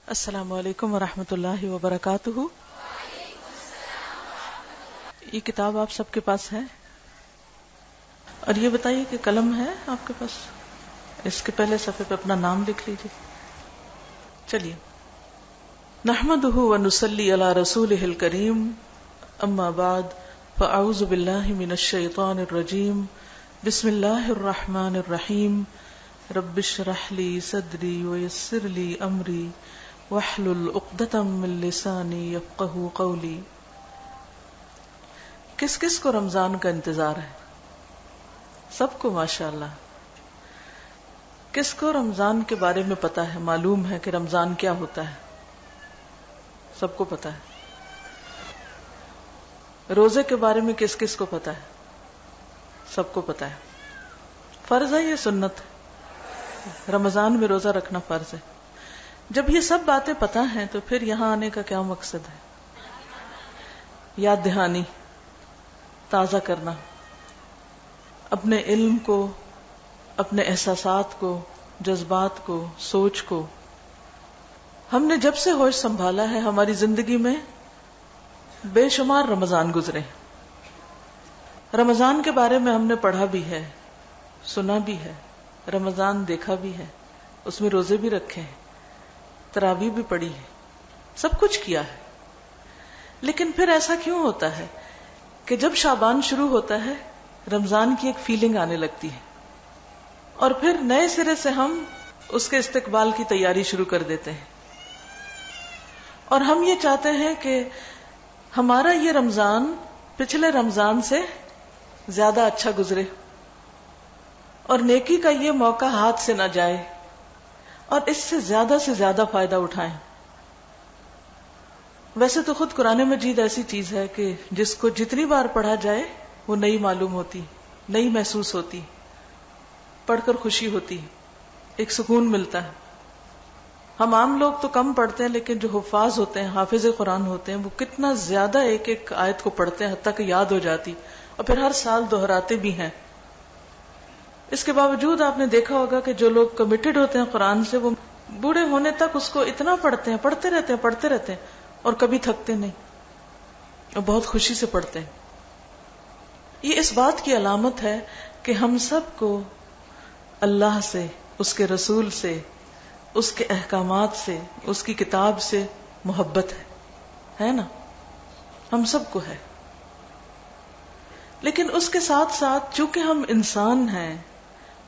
السلام علیکم ورحمۃ اللہ وبرکاتہ. یہ کتاب آپ سب کے پاس ہے اور یہ بتائیے کہ قلم ہے آپ کے پاس؟ اس کے پہلے صفحے پہ اپنا نام لکھ لیجیے. چلیے. نحمده ونصلی علی رسولہ الکریم، اما بعد فاعوذ باللہ من الشیطان الرجیم. بسم اللہ الرحمن الرحیم. رب اشرح لی صدری ویسر لی امری واحلل عقدۃ من لسانی یفقہوا قولی. کس کس کو رمضان کا انتظار ہے؟ سب کو ماشاءاللہ. کس کو رمضان کے بارے میں پتا ہے، معلوم ہے کہ رمضان کیا ہوتا ہے؟ سب کو پتا ہے. روزے کے بارے میں کس کس کو پتا ہے؟ سب کو پتا ہے. فرض ہے یہ سنت ہے؟ رمضان میں روزہ رکھنا فرض ہے. جب یہ سب باتیں پتا ہیں تو پھر یہاں آنے کا کیا مقصد ہے؟ یاد دہانی، تازہ کرنا اپنے علم کو، اپنے احساسات کو، جذبات کو، سوچ کو. ہم نے جب سے ہوش سنبھالا ہے ہماری زندگی میں بے شمار رمضان گزرے. رمضان کے بارے میں ہم نے پڑھا بھی ہے، سنا بھی ہے، رمضان دیکھا بھی ہے، اس میں روزے بھی رکھے ہیں، تراویح بھی پڑھی ہے، سب کچھ کیا ہے. لیکن پھر ایسا کیوں ہوتا ہے کہ جب شعبان شروع ہوتا ہے رمضان کی ایک فیلنگ آنے لگتی ہے اور پھر نئے سرے سے ہم اس کے استقبال کی تیاری شروع کر دیتے ہیں اور ہم یہ چاہتے ہیں کہ ہمارا یہ رمضان پچھلے رمضان سے زیادہ اچھا گزرے اور نیکی کا یہ موقع ہاتھ سے نہ جائے اور اس سے زیادہ فائدہ اٹھائیں. ویسے تو خود قرآن مجید ایسی چیز ہے کہ جس کو جتنی بار پڑھا جائے وہ نئی معلوم ہوتی، نئی محسوس ہوتی، پڑھ کر خوشی ہوتی، ایک سکون ملتا ہے. ہم عام لوگ تو کم پڑھتے ہیں لیکن جو حفاظ ہوتے ہیں، حافظ قرآن ہوتے ہیں، وہ کتنا زیادہ ایک ایک آیت کو پڑھتے ہیں حتیٰ کہ یاد ہو جاتی اور پھر ہر سال دہراتے بھی ہیں. اس کے باوجود آپ نے دیکھا ہوگا کہ جو لوگ کمیٹڈ ہوتے ہیں قرآن سے، وہ بوڑھے ہونے تک اس کو اتنا پڑھتے ہیں، پڑھتے رہتے ہیں اور کبھی تھکتے نہیں اور بہت خوشی سے پڑھتے ہیں. یہ اس بات کی علامت ہے کہ ہم سب کو اللہ سے، اس کے رسول سے، اس کے احکامات سے، اس کی کتاب سے محبت ہے نا؟ ہم سب کو ہے. لیکن اس کے ساتھ ساتھ چونکہ ہم انسان ہیں،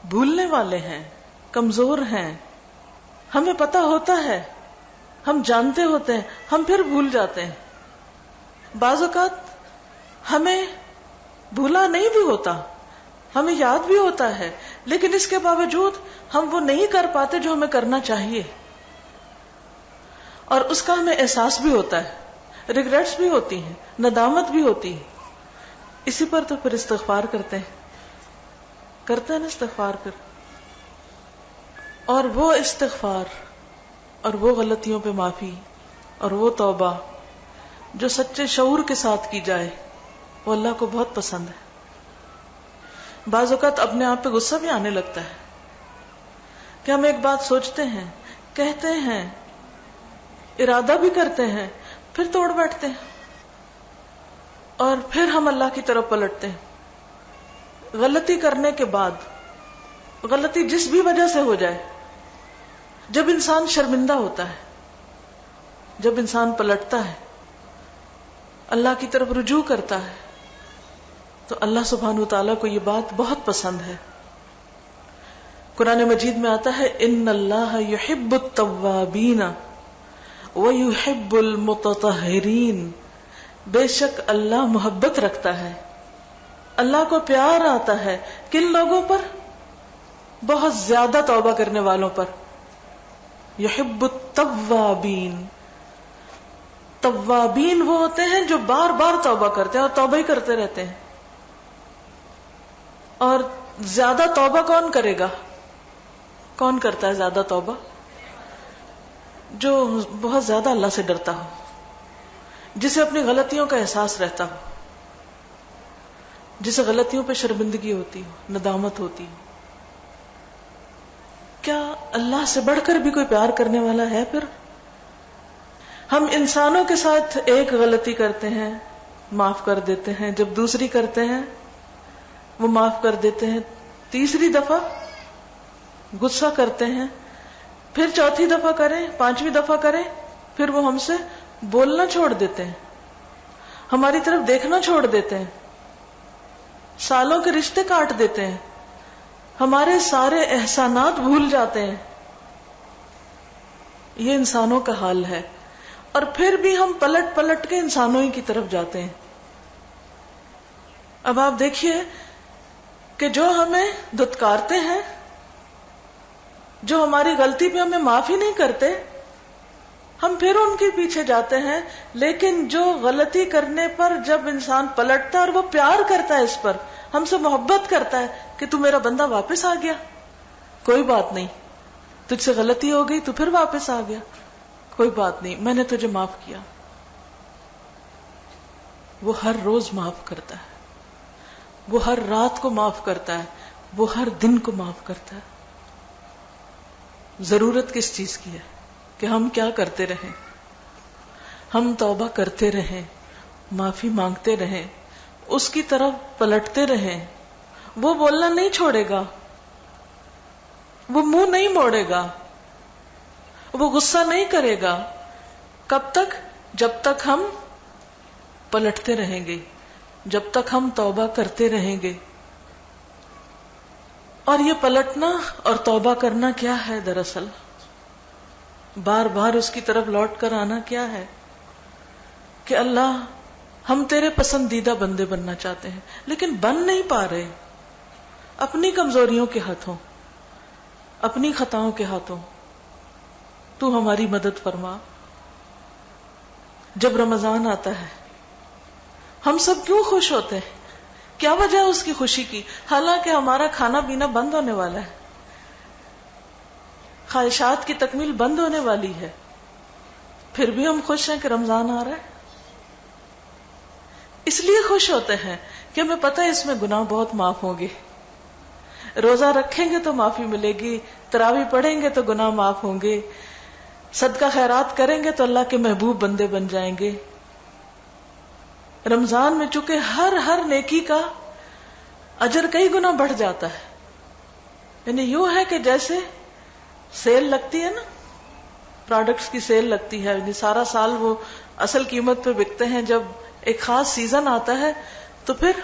بھولنے والے ہیں، کمزور ہیں، ہمیں پتہ ہوتا ہے، ہم جانتے ہوتے ہیں، ہم پھر بھول جاتے ہیں. بعض اوقات ہمیں بھولا نہیں بھی ہوتا، ہمیں یاد بھی ہوتا ہے، لیکن اس کے باوجود ہم وہ نہیں کر پاتے جو ہمیں کرنا چاہیے اور اس کا ہمیں احساس بھی ہوتا ہے، ریگریٹس بھی ہوتی ہیں، ندامت بھی ہوتی ہے. اسی پر تو پھر استغفار کرتے ہیں نا استغفار. پھر اور وہ استغفار اور وہ غلطیوں پہ معافی اور وہ توبہ جو سچے شعور کے ساتھ کی جائے وہ اللہ کو بہت پسند ہے. بعض اوقات اپنے آپ پہ غصہ بھی آنے لگتا ہے کہ ہم ایک بات سوچتے ہیں، کہتے ہیں، ارادہ بھی کرتے ہیں، پھر توڑ بیٹھتے ہیں اور پھر ہم اللہ کی طرف پلٹتے ہیں. غلطی کرنے کے بعد، غلطی جس بھی وجہ سے ہو جائے، جب انسان شرمندہ ہوتا ہے، جب انسان پلٹتا ہے، اللہ کی طرف رجوع کرتا ہے، تو اللہ سبحانہ وتعالیٰ کو یہ بات بہت پسند ہے. قرآن مجید میں آتا ہے ان اللہ یحب التوابین ویحب المتطہرین. بے شک اللہ محبت رکھتا ہے، اللہ کو پیار آتا ہے کن لوگوں پر؟ بہت زیادہ توبہ کرنے والوں پر. یحب التوابین. توابین وہ ہوتے ہیں جو بار بار توبہ کرتے ہیں اور توبہ ہی کرتے رہتے ہیں. اور زیادہ توبہ کون کرے گا؟ کون کرتا ہے زیادہ توبہ؟ جو بہت زیادہ اللہ سے ڈرتا ہو، جسے اپنی غلطیوں کا احساس رہتا ہو، جسے غلطیوں پہ شرمندگی ہوتی ہو، ندامت ہوتی ہو. کیا اللہ سے بڑھ کر بھی کوئی پیار کرنے والا ہے پھر؟ ہم انسانوں کے ساتھ ایک غلطی کرتے ہیں معاف کر دیتے ہیں، جب دوسری کرتے ہیں وہ معاف کر دیتے ہیں، تیسری دفعہ غصہ کرتے ہیں، پھر چوتھی دفعہ کریں، پانچویں دفعہ کریں، پھر وہ ہم سے بولنا چھوڑ دیتے ہیں، ہماری طرف دیکھنا چھوڑ دیتے ہیں، سالوں کے رشتے کاٹ دیتے ہیں، ہمارے سارے احسانات بھول جاتے ہیں. یہ انسانوں کا حال ہے، اور پھر بھی ہم پلٹ پلٹ کے انسانوں ہی کی طرف جاتے ہیں. اب آپ دیکھیے کہ جو ہمیں دھتکارتے ہیں، جو ہماری غلطی پہ ہمیں معاف ہی نہیں کرتے، ہم پھر ان کے پیچھے جاتے ہیں. لیکن جو غلطی کرنے پر جب انسان پلٹتا ہے اور وہ پیار کرتا ہے، اس پر ہم سے محبت کرتا ہے کہ تو میرا بندہ واپس آ گیا، کوئی بات نہیں، تجھ سے غلطی ہو گئی تو پھر واپس آ گیا، کوئی بات نہیں، میں نے تجھے معاف کیا. وہ ہر روز معاف کرتا ہے، وہ ہر رات کو معاف کرتا ہے، وہ ہر دن کو معاف کرتا ہے. ضرورت کس چیز کی ہے کہ ہم کیا کرتے رہیں؟ ہم توبہ کرتے رہیں، معافی مانگتے رہیں، اس کی طرف پلٹتے رہیں. وہ بولنا نہیں چھوڑے گا، وہ منہ نہیں موڑے گا، وہ غصہ نہیں کرے گا. کب تک؟ جب تک ہم پلٹتے رہیں گے، جب تک ہم توبہ کرتے رہیں گے. اور یہ پلٹنا اور توبہ کرنا کیا ہے؟ دراصل بار بار اس کی طرف لوٹ کر آنا کیا ہے کہ اللہ ہم تیرے پسندیدہ بندے بننا چاہتے ہیں، لیکن بن نہیں پا رہے، اپنی کمزوریوں کے ہاتھوں، اپنی خطاؤں کے ہاتھوں. تو ہماری مدد فرما. جب رمضان آتا ہے ہم سب کیوں خوش ہوتے ہیں؟ کیا وجہ ہے اس کی خوشی کی؟ حالانکہ ہمارا کھانا پینا بند ہونے والا ہے، خواہشات کی تکمیل بند ہونے والی ہے، پھر بھی ہم خوش ہیں کہ رمضان آ رہا ہے. اس لیے خوش ہوتے ہیں کہ ہمیں پتہ ہے اس میں گناہ بہت معاف ہوں گے، روزہ رکھیں گے تو معافی ملے گی، تراویح پڑھیں گے تو گناہ معاف ہوں گے، صدقہ خیرات کریں گے تو اللہ کے محبوب بندے بن جائیں گے. رمضان میں چونکہ ہر نیکی کا اجر کئی گنا بڑھ جاتا ہے، یعنی یوں ہے کہ جیسے سیل لگتی ہے نا، پروڈکٹس کی سیل لگتی ہے، یعنی سارا سال وہ اصل قیمت پہ بکتے ہیں، جب ایک خاص سیزن آتا ہے تو پھر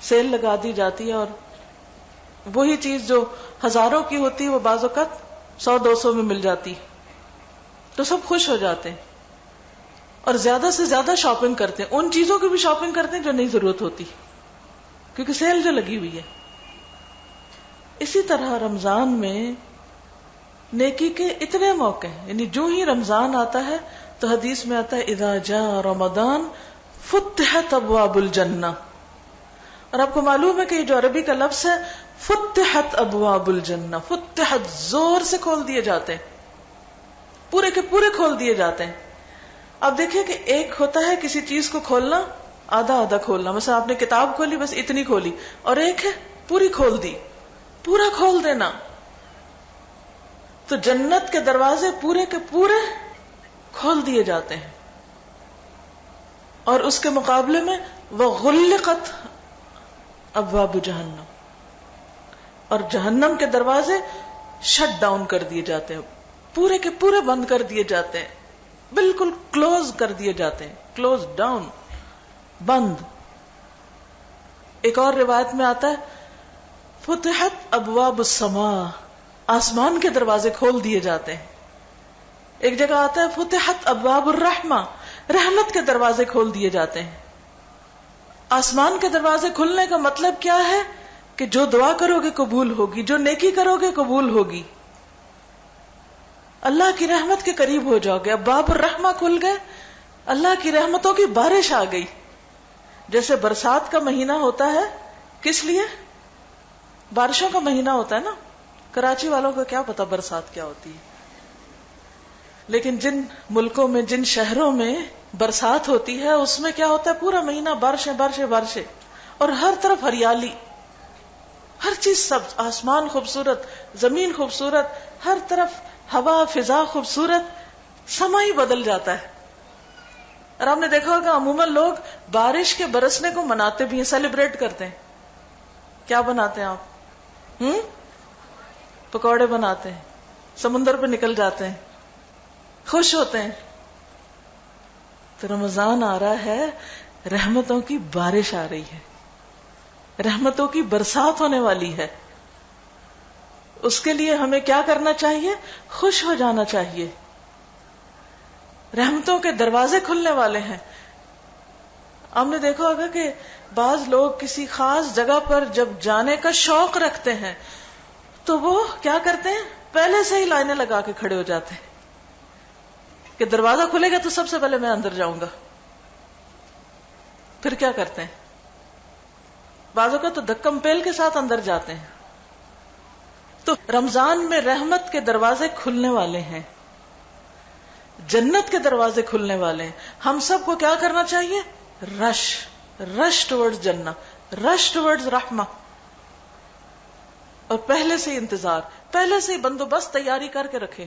سیل لگا دی جاتی ہے، اور وہی چیز جو ہزاروں کی ہوتی ہے وہ بعض اوقات 100-200 میں مل جاتی، تو سب خوش ہو جاتے ہیں اور زیادہ سے زیادہ شاپنگ کرتے ہیں، ان چیزوں کی بھی شاپنگ کرتے ہیں جو نہیں ضرورت ہوتی، کیونکہ سیل جو لگی ہوئی ہے. اسی طرح رمضان میں نیکی کے اتنے موقع ہیں، یعنی جو ہی رمضان آتا ہے تو حدیث میں آتا ہے اذا جاء رمضان فتحت ابواب الجنہ. اور آپ کو معلوم ہے کہ یہ جو عربی کا لفظ ہے فتحت ابواب الجنہ، فتحت زور سے کھول دیے جاتے ہیں، پورے کے پورے کھول دیے جاتے ہیں. اب دیکھیں کہ ایک ہوتا ہے کسی چیز کو کھولنا، آدھا آدھا کھولنا، مثلا آپ نے کتاب کھولی بس اتنی کھولی، اور ایک ہے پوری کھول دی، پورا کھول دینا. تو جنت کے دروازے پورے کے پورے کھول دیے جاتے ہیں، اور اس کے مقابلے میں وغلقت ابواب جہنم، اور جہنم کے دروازے شٹ ڈاؤن کر دیے جاتے ہیں، پورے کے پورے بند کر دیے جاتے ہیں، بالکل کلوز کر دیے جاتے ہیں، کلوز ڈاؤن، بند. ایک اور روایت میں آتا ہے فتحت ابواب السماء، آسمان کے دروازے کھول دیے جاتے ہیں. ایک جگہ آتا ہے فتحت ابواب الرحمہ، رحمت کے دروازے کھول دیے جاتے ہیں. آسمان کے دروازے کھلنے کا مطلب کیا ہے کہ جو دعا کرو گے قبول ہوگی، جو نیکی کرو گے قبول ہوگی، اللہ کی رحمت کے قریب ہو جاؤ گے. ابواب الرحمہ کھل گئے، اللہ کی رحمتوں کی بارش آ گئی. جیسے برسات کا مہینہ ہوتا ہے، کس لیے؟ بارشوں کا مہینہ ہوتا ہے نا. کراچی والوں کو کیا پتا برسات کیا ہوتی ہے، لیکن جن ملکوں میں، جن شہروں میں برسات ہوتی ہے اس میں کیا ہوتا ہے؟ پورا مہینہ بارشیں بارشیں بارشیں، اور ہر طرف ہریالی، ہر چیز سبز، آسمان خوبصورت، زمین خوبصورت، ہر طرف ہوا، فضا خوبصورت، سما ہی بدل جاتا ہے. اور آپ نے دیکھا ہوگا عموماً لوگ بارش کے برسنے کو مناتے بھی ہیں، سیلیبریٹ کرتے ہیں. کیا بناتے ہیں آپ؟ پکوڑے بناتے ہیں، سمندر پہ نکل جاتے ہیں، خوش ہوتے ہیں. تو رمضان آ رہا ہے، رحمتوں کی بارش آ رہی ہے، رحمتوں کی برسات ہونے والی ہے. اس کے لیے ہمیں کیا کرنا چاہیے؟ خوش ہو جانا چاہیے. رحمتوں کے دروازے کھلنے والے ہیں. ہم نے دیکھا ہوگا کہ بعض لوگ کسی خاص جگہ پر جب جانے کا شوق رکھتے ہیں تو وہ کیا کرتے ہیں؟ پہلے سے ہی لائنیں لگا کے کھڑے ہو جاتے ہیں کہ دروازہ کھلے گا تو سب سے پہلے میں اندر جاؤں گا. پھر کیا کرتے ہیں؟ بعضوں کا تو دھکم پیل کے ساتھ اندر جاتے ہیں. تو رمضان میں رحمت کے دروازے کھلنے والے ہیں، جنت کے دروازے کھلنے والے ہیں. ہم سب کو کیا کرنا چاہیے؟ رش ٹورڈز جنت، رش ٹورڈز رحمہ. اور پہلے سے ہی انتظار، پہلے سے ہی بندوبست تیاری کر کے رکھے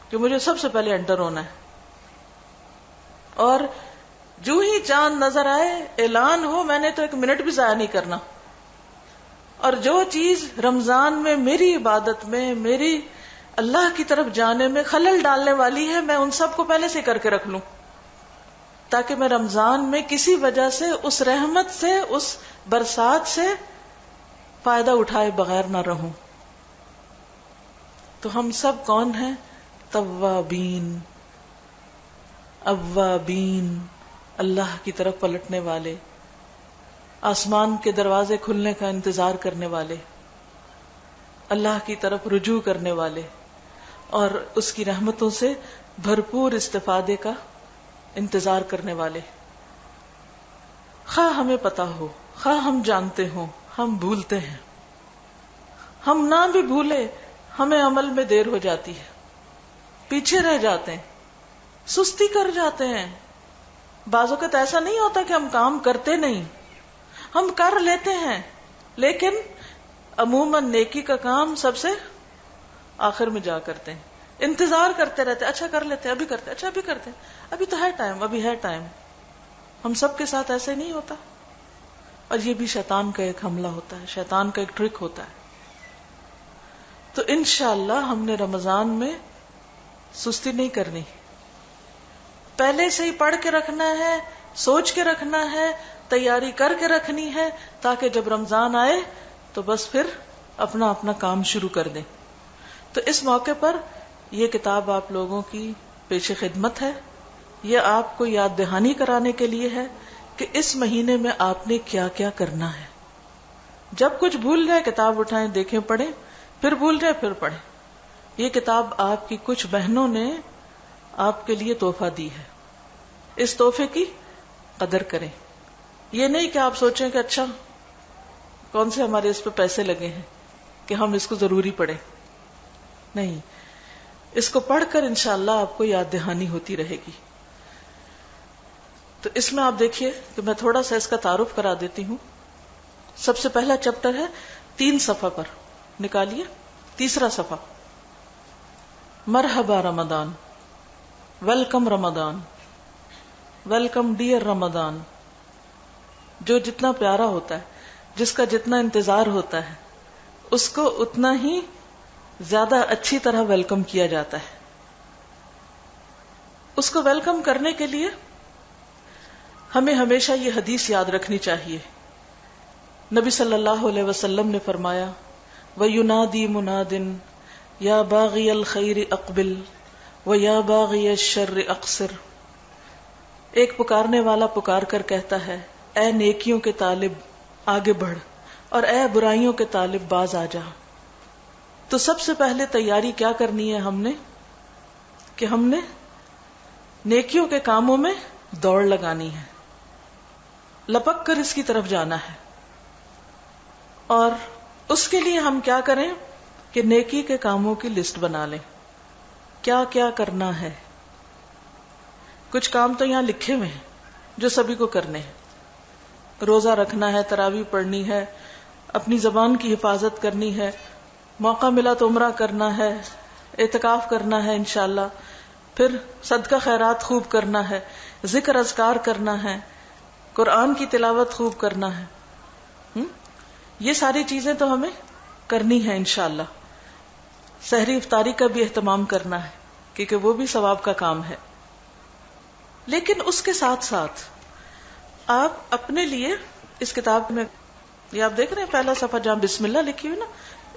کہ مجھے سب سے پہلے انٹر ہونا ہے. اور جو ہی چاند نظر آئے اعلان ہو، میں نے تو 1 منٹ بھی ضائع نہیں کرنا. اور جو چیز رمضان میں میری عبادت میں، میری اللہ کی طرف جانے میں خلل ڈالنے والی ہے، میں ان سب کو پہلے سے کر کے رکھ لوں، تاکہ میں رمضان میں کسی وجہ سے اس رحمت سے، اس برسات سے فائدہ اٹھائے بغیر نہ رہوں. تو ہم سب کون ہیں؟ توابین، اوابین، اللہ کی طرف پلٹنے والے، آسمان کے دروازے کھلنے کا انتظار کرنے والے، اللہ کی طرف رجوع کرنے والے، اور اس کی رحمتوں سے بھرپور استفادے کا انتظار کرنے والے. خواہ ہمیں پتا ہو، خواہ ہم جانتے ہوں، ہم بھولتے ہیں. ہم نہ بھی بھولے، ہمیں عمل میں دیر ہو جاتی ہے، پیچھے رہ جاتے ہیں، سستی کر جاتے ہیں. بعض اوقات ایسا نہیں ہوتا کہ ہم کام کرتے نہیں، ہم کر لیتے ہیں، لیکن عموماً نیکی کا کام سب سے آخر میں جا کرتے ہیں. انتظار کرتے رہتے، اچھا کر لیتے، ابھی کرتے، اچھا ابھی کرتے، ابھی تو ہے ٹائم، ابھی ہے ٹائم. ہم سب کے ساتھ ایسے نہیں ہوتا. اور یہ بھی شیطان کا ایک حملہ ہوتا ہے، شیطان کا ایک ٹرک ہوتا ہے. تو انشاءاللہ ہم نے رمضان میں سستی نہیں کرنی، پہلے سے ہی پڑھ کے رکھنا ہے، سوچ کے رکھنا ہے، تیاری کر کے رکھنی ہے، تاکہ جب رمضان آئے تو بس پھر اپنا اپنا کام شروع کر دیں. تو اس موقع پر یہ کتاب آپ لوگوں کی پیش خدمت ہے. یہ آپ کو یاد دہانی کرانے کے لیے ہے کہ اس مہینے میں آپ نے کیا کیا کرنا ہے. جب کچھ بھول جائے کتاب اٹھائیں، دیکھیں، پڑھیں، پھر بھول جائے پھر پڑھیں. یہ کتاب آپ کی کچھ بہنوں نے آپ کے لیے تحفہ دی ہے. اس تحفے کی قدر کریں. یہ نہیں کہ آپ سوچیں کہ اچھا کون سے ہمارے اس پہ پیسے لگے ہیں کہ ہم اس کو ضروری پڑھیں. نہیں، اس کو پڑھ کر انشاءاللہ آپ کو یاد دہانی ہوتی رہے گی. تو اس میں آپ دیکھیے کہ میں تھوڑا سا اس کا تعارف کرا دیتی ہوں. سب سے پہلا چیپٹر ہے 3 صفحہ پر، نکالیے 3 صفحہ. مرحبا رمضان، ویلکم رمضان، ویلکم ڈیئر رمضان. جو جتنا پیارا ہوتا ہے، جس کا جتنا انتظار ہوتا ہے، اس کو اتنا ہی زیادہ اچھی طرح ویلکم کیا جاتا ہے. اس کو ویلکم کرنے کے لیے ہمیں ہمیشہ یہ حدیث یاد رکھنی چاہیے. نبی صلی اللہ علیہ وسلم نے فرمایا، وَيُنَادِي مُنَادٍ يَا بَاغِيَ الْخَيْرِ أَقْبِلْ وَيَا بَاغِيَ الشَّرِّ أَقْصِرْ. ایک پکارنے والا پکار کر کہتا ہے، اے نیکیوں کے طالب آگے بڑھ، اور اے برائیوں کے طالب باز آ جا. تو سب سے پہلے تیاری کیا کرنی ہے ہم نے کہ ہم نے نیکیوں کے کاموں میں دوڑ لگانی ہے، لپک کر اس کی طرف جانا ہے. اور اس کے لیے ہم کیا کریں کہ نیکی کے کاموں کی لسٹ بنا لیں، کیا کیا کرنا ہے. کچھ کام تو یہاں لکھے ہوئے ہیں جو سبھی کو کرنے ہیں. روزہ رکھنا ہے، تراویح پڑھنی ہے، اپنی زبان کی حفاظت کرنی ہے، موقع ملا تو عمرہ کرنا ہے، اعتکاف کرنا ہے انشاءاللہ، پھر صدقہ خیرات خوب کرنا ہے، ذکر اذکار کرنا ہے، قرآن کی تلاوت خوب کرنا ہے. یہ ساری چیزیں تو ہمیں کرنی ہے انشاءاللہ. سحری افطاری کا بھی اہتمام کرنا ہے کیونکہ وہ بھی ثواب کا کام ہے. لیکن اس کے ساتھ ساتھ آپ اپنے لیے اس کتاب میں یہ آپ دیکھ رہے ہیں پہلا صفحہ جہاں بسم اللہ لکھی ہوئی نا،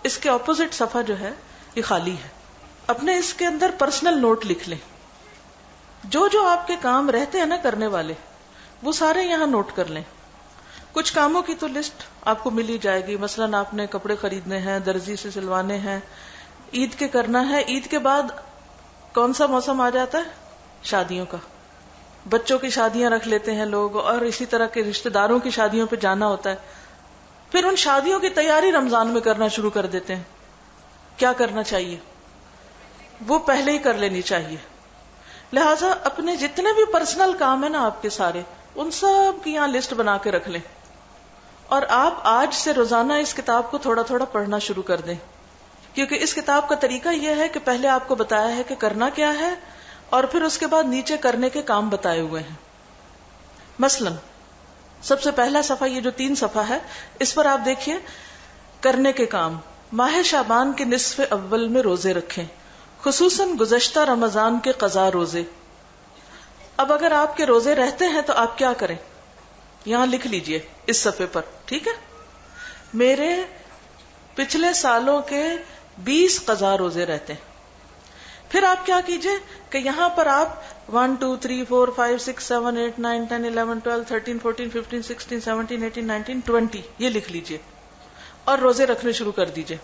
اس کے اپوزٹ صفحہ جو ہے یہ خالی ہے. اپنے اس کے اندر پرسنل نوٹ لکھ لیں. جو جو آپ کے کام رہتے ہیں نا کرنے والے، وہ سارے یہاں نوٹ کر لیں. کچھ کاموں کی تو لسٹ آپ کو مل ہی جائے گی. مثلاً آپ نے کپڑے خریدنے ہیں، درزی سے سلوانے ہیں، عید کے کرنا ہے. عید کے بعد کون سا موسم آ جاتا ہے؟ شادیوں کا. بچوں کی شادیاں رکھ لیتے ہیں لوگ، اور اسی طرح کے رشتہ داروں کی شادیوں پہ جانا ہوتا ہے. پھر ان شادیوں کی تیاری رمضان میں کرنا شروع کر دیتے ہیں. کیا کرنا چاہیے؟ وہ پہلے ہی کر لینی چاہیے. لہٰذا اپنے جتنے بھی پرسنل کام ہیں نا آپ کے سارے، ان سب کی یہاں لسٹ بنا کے رکھ لیں. اور آپ آج سے روزانہ اس کتاب کو تھوڑا تھوڑا پڑھنا شروع کر دیں. کیونکہ اس کتاب کا طریقہ یہ ہے کہ پہلے آپ کو بتایا ہے کہ کرنا کیا ہے، اور پھر اس کے بعد نیچے کرنے کے کام بتائے ہوئے ہیں. مثلاً سب سے پہلا صفحہ، یہ جو 3 صفحہ ہے، اس پر آپ دیکھیے کرنے کے کام. ماہ شعبان کے نصف اول میں روزے رکھیں، خصوصاً گزشتہ رمضان کے قضا روزے. اب اگر آپ کے روزے رہتے ہیں تو آپ کیا کریں؟ یہاں لکھ لیجئے اس صفحے پر، ٹھیک ہے؟ میرے پچھلے سالوں کے 20 قضا روزے رہتے ہیں. پھر آپ کیا کیجئے کہ یہاں پر آپ 1 2 3 4 5 6 7 8 9 10 11 12 13 14 15 16 17 18 19 20 یہ لکھ لیجئے اور روزے رکھنے شروع کر دیجئے.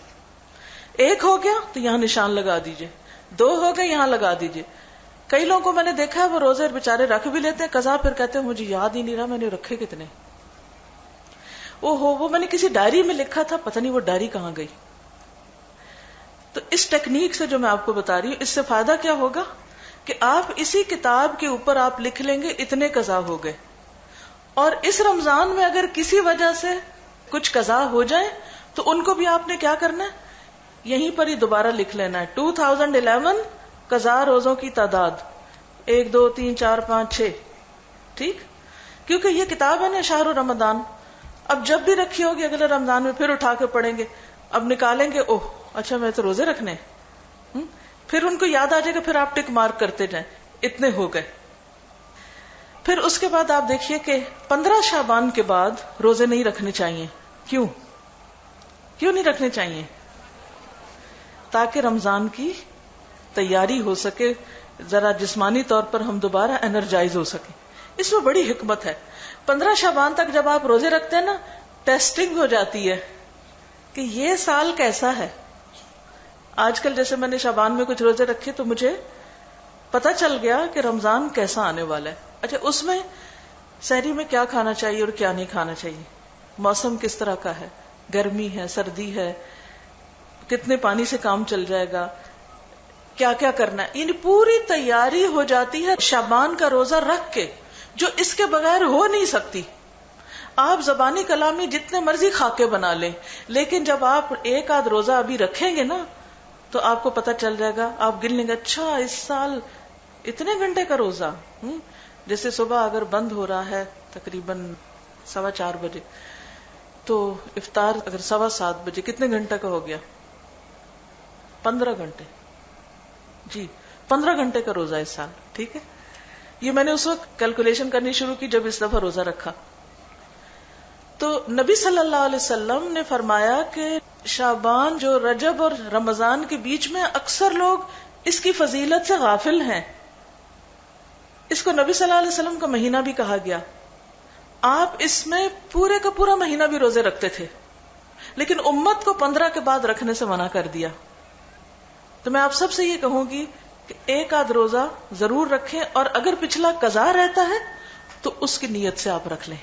1 ہو گیا تو یہاں نشان لگا دیجئے، 2 ہو گئے یہاں لگا دیجئے. کئی لوگوں کو میں نے دیکھا ہے وہ روزے بےچارے رکھ بھی لیتے ہیں قضا، پھر کہتے ہیں مجھے یاد ہی نہیں رہا میں نے رکھے کتنے. وہ میں نے کسی ڈائری میں لکھا تھا، پتہ نہیں وہ ڈائری کہاں گئی. تو اس ٹیکنیک سے جو میں آپ کو بتا رہی ہوں، اس سے فائدہ کیا ہوگا کہ آپ اسی کتاب کے اوپر آپ لکھ لیں گے اتنے قضا ہو گئے. اور اس رمضان میں اگر کسی وجہ سے کچھ قضا ہو جائے تو ان کو بھی آپ نے کیا کرنا ہے، یہیں پر ہی دوبارہ لکھ لینا ہے. 2011 قضا روزوں کی تعداد 1 2 3 4 5 6، ٹھیک؟ کیونکہ یہ کتاب ہے نا شہر رمضان، اب جب بھی رکھی ہوگی اگلے رمضان میں پھر اٹھا کے پڑھیں گے. اب نکالیں گے، اوہ اچھا میں تو روزے رکھنے، پھر ان کو یاد آ جائے گا، پھر آپ ٹک مارک کرتے جائیں اتنے ہو گئے. پھر اس کے بعد آپ دیکھیے کہ 15 شعبان کے بعد روزے نہیں رکھنے چاہیے. کیوں نہیں رکھنے چاہیے؟ تاکہ رمضان کی تیاری ہو سکے، ذرا جسمانی طور پر ہم دوبارہ انرجائز ہو سکیں. اس میں بڑی حکمت ہے. 15 شعبان تک جب آپ روزے رکھتے ہیں نا، ٹیسٹنگ ہو جاتی ہے کہ یہ سال کیسا ہے. آج کل جیسے میں نے شعبان میں کچھ روزے رکھے تو مجھے پتا چل گیا کہ رمضان کیسا آنے والا ہے. اچھا اس میں سحری میں کیا کھانا چاہیے اور کیا نہیں کھانا چاہیے، موسم کس طرح کا ہے، گرمی ہے سردی ہے، کتنے پانی سے کام چل جائے گا، کیا کیا کرنا ہے. یعنی پوری تیاری ہو جاتی ہے شعبان کا روزہ رکھ کے، جو اس کے بغیر ہو نہیں سکتی. آپ زبانی کلامی جتنے مرضی خاکے بنا لیں، لیکن جب آپ ایک آدھ روزہ ابھی رکھیں گے نا تو آپ کو پتہ چل جائے گا. آپ گن لیں گے اچھا اس سال اتنے گھنٹے کا روزہ. جیسے صبح اگر بند ہو رہا ہے تقریباً 4:15 بجے تو افطار اگر 7:15 بجے کتنے گھنٹے کا ہو گیا؟ 15 گھنٹے. جی 15 گھنٹے کا روزہ اس سال. ٹھیک ہے، یہ میں نے اس وقت کیلکولیشن کرنی شروع کی جب اس دفعہ روزہ رکھا. تو نبی صلی اللہ علیہ وسلم نے فرمایا کہ شعبان جو رجب اور رمضان کے بیچ میں اکثر لوگ اس کی فضیلت سے غافل ہیں. اس کو نبی صلی اللہ علیہ وسلم کا مہینہ بھی کہا گیا. آپ اس میں پورے کا پورا مہینہ بھی روزے رکھتے تھے، لیکن امت کو 15 کے بعد رکھنے سے منع کر دیا. تو میں آپ سب سے یہ کہوں گی کہ ایک آدھ روزہ ضرور رکھیں، اور اگر پچھلا قضا رہتا ہے تو اس کی نیت سے آپ رکھ لیں.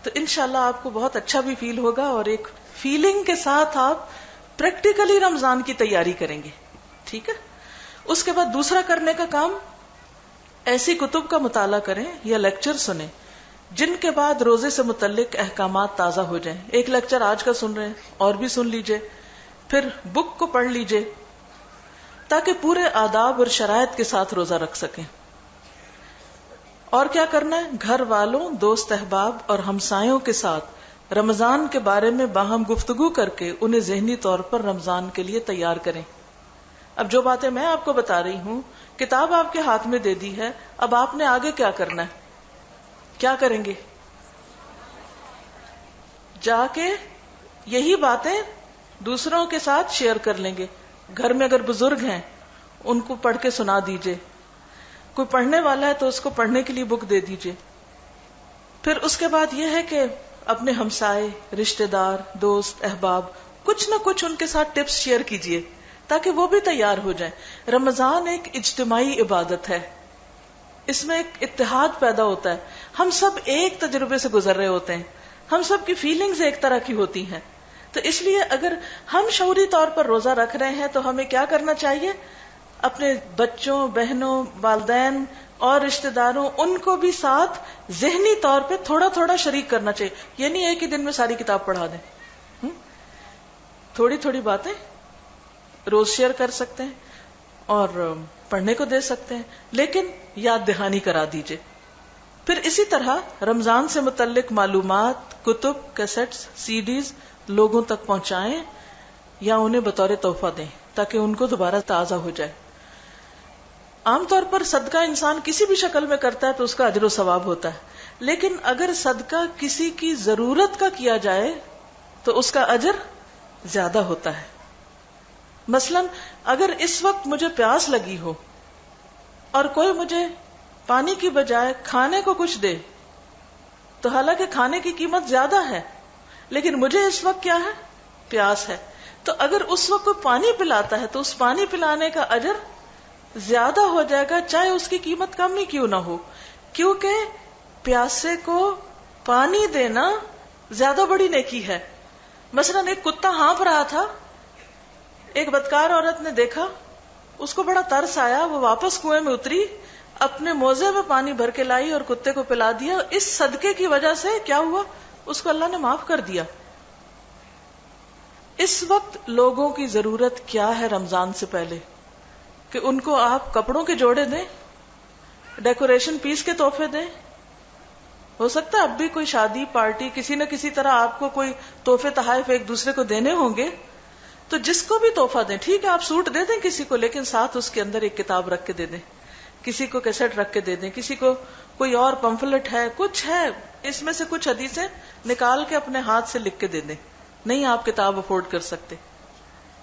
تو انشاءاللہ آپ کو بہت اچھا بھی فیل ہوگا، اور ایک فیلنگ کے ساتھ آپ پریکٹیکلی رمضان کی تیاری کریں گے. ٹھیک ہے. اس کے بعد دوسرا کرنے کا کام، ایسی کتب کا مطالعہ کریں یا لیکچر سنیں جن کے بعد روزے سے متعلق احکامات تازہ ہو جائیں. ایک لیکچر آج کا سن رہے ہیں اور بھی سن لیجئے، پھر بک کو پڑھ لیجئے. تاکہ پورے آداب اور شرائط کے ساتھ روزہ رکھ سکیں. اور کیا کرنا ہے؟ گھر والوں، دوست احباب اور ہمسایوں کے ساتھ رمضان کے بارے میں باہم گفتگو کر کے انہیں ذہنی طور پر رمضان کے لیے تیار کریں. اب جو باتیں میں آپ کو بتا رہی ہوں، کتاب آپ کے ہاتھ میں دے دی ہے، اب آپ نے آگے کیا کرنا ہے؟ کیا کریں گے؟ جا کے یہی باتیں دوسروں کے ساتھ شیئر کر لیں گے. گھر میں اگر بزرگ ہیں ان کو پڑھ کے سنا دیجئے، کوئی پڑھنے والا ہے تو اس کو پڑھنے کے لیے بک دے دیجئے. پھر اس کے بعد یہ ہے کہ اپنے ہمسائے، رشتہ دار، دوست احباب کچھ نہ کچھ ان کے ساتھ ٹپس شیئر کیجئے تاکہ وہ بھی تیار ہو جائیں. رمضان ایک اجتماعی عبادت ہے، اس میں ایک اتحاد پیدا ہوتا ہے. ہم سب ایک تجربے سے گزر رہے ہوتے ہیں، ہم سب کی فیلنگز ایک طرح کی ہوتی ہیں. تو اس لیے اگر ہم شعوری طور پر روزہ رکھ رہے ہیں تو ہمیں کیا کرنا چاہیے؟ اپنے بچوں، بہنوں، والدین اور رشتہ داروں ان کو بھی ساتھ ذہنی طور پہ تھوڑا تھوڑا شریک کرنا چاہیے. یہ نہیں ایک ہی دن میں ساری کتاب پڑھا دیں. تھوڑی تھوڑی باتیں روز شیئر کر سکتے ہیں اور پڑھنے کو دے سکتے ہیں، لیکن یاد دہانی کرا دیجئے. پھر اسی طرح رمضان سے متعلق معلومات، کتب، کیسٹس، سی ڈیز لوگوں تک پہنچائیں یا انہیں بطور تحفہ دیں تاکہ ان کو دوبارہ تازہ ہو جائے. عام طور پر صدقہ انسان کسی بھی شکل میں کرتا ہے تو اس کا اجر و ثواب ہوتا ہے، لیکن اگر صدقہ کسی کی ضرورت کا کیا جائے تو اس کا اجر زیادہ ہوتا ہے. مثلا اگر اس وقت مجھے پیاس لگی ہو اور کوئی مجھے پانی کی بجائے کھانے کو کچھ دے، تو حالانکہ کھانے کی قیمت زیادہ ہے لیکن مجھے اس وقت کیا ہے؟ پیاس ہے. تو اگر اس وقت کوئی پانی پلاتا ہے تو اس پانی پلانے کا اجر زیادہ ہو جائے گا، چاہے اس کی قیمت کم ہی کیوں نہ ہو، کیونکہ پیاسے کو پانی دینا زیادہ بڑی نیکی ہے. مثلا ایک کتا ہانپ رہا تھا، ایک بدکار عورت نے دیکھا، اس کو بڑا ترس آیا، وہ واپس کنویں میں اتری، اپنے موزے میں پانی بھر کے لائی اور کتے کو پلا دیا. اس صدقے کی وجہ سے کیا ہوا؟ اس کو اللہ نے معاف کر دیا. اس وقت لوگوں کی ضرورت کیا ہے رمضان سے پہلے؟ کہ ان کو آپ کپڑوں کے جوڑے دیں، ڈیکوریشن پیس کے تحفے دیں. ہو سکتا ہے اب بھی کوئی شادی پارٹی کسی نہ کسی طرح آپ کو کوئی تحفے تحائف ایک دوسرے کو دینے ہوں گے، تو جس کو بھی تحفہ دیں، ٹھیک ہے آپ سوٹ دے دیں کسی کو، لیکن ساتھ اس کے اندر ایک کتاب رکھ کے دے دیں، کسی کو کیسٹ رکھ کے دے دیں، کسی کو کوئی اور پمفلٹ ہے، کچھ ہے، اس میں سے کچھ حدیثیں نکال کے اپنے ہاتھ سے لکھ کے دے دیں. نہیں آپ کتاب افورڈ کر سکتے،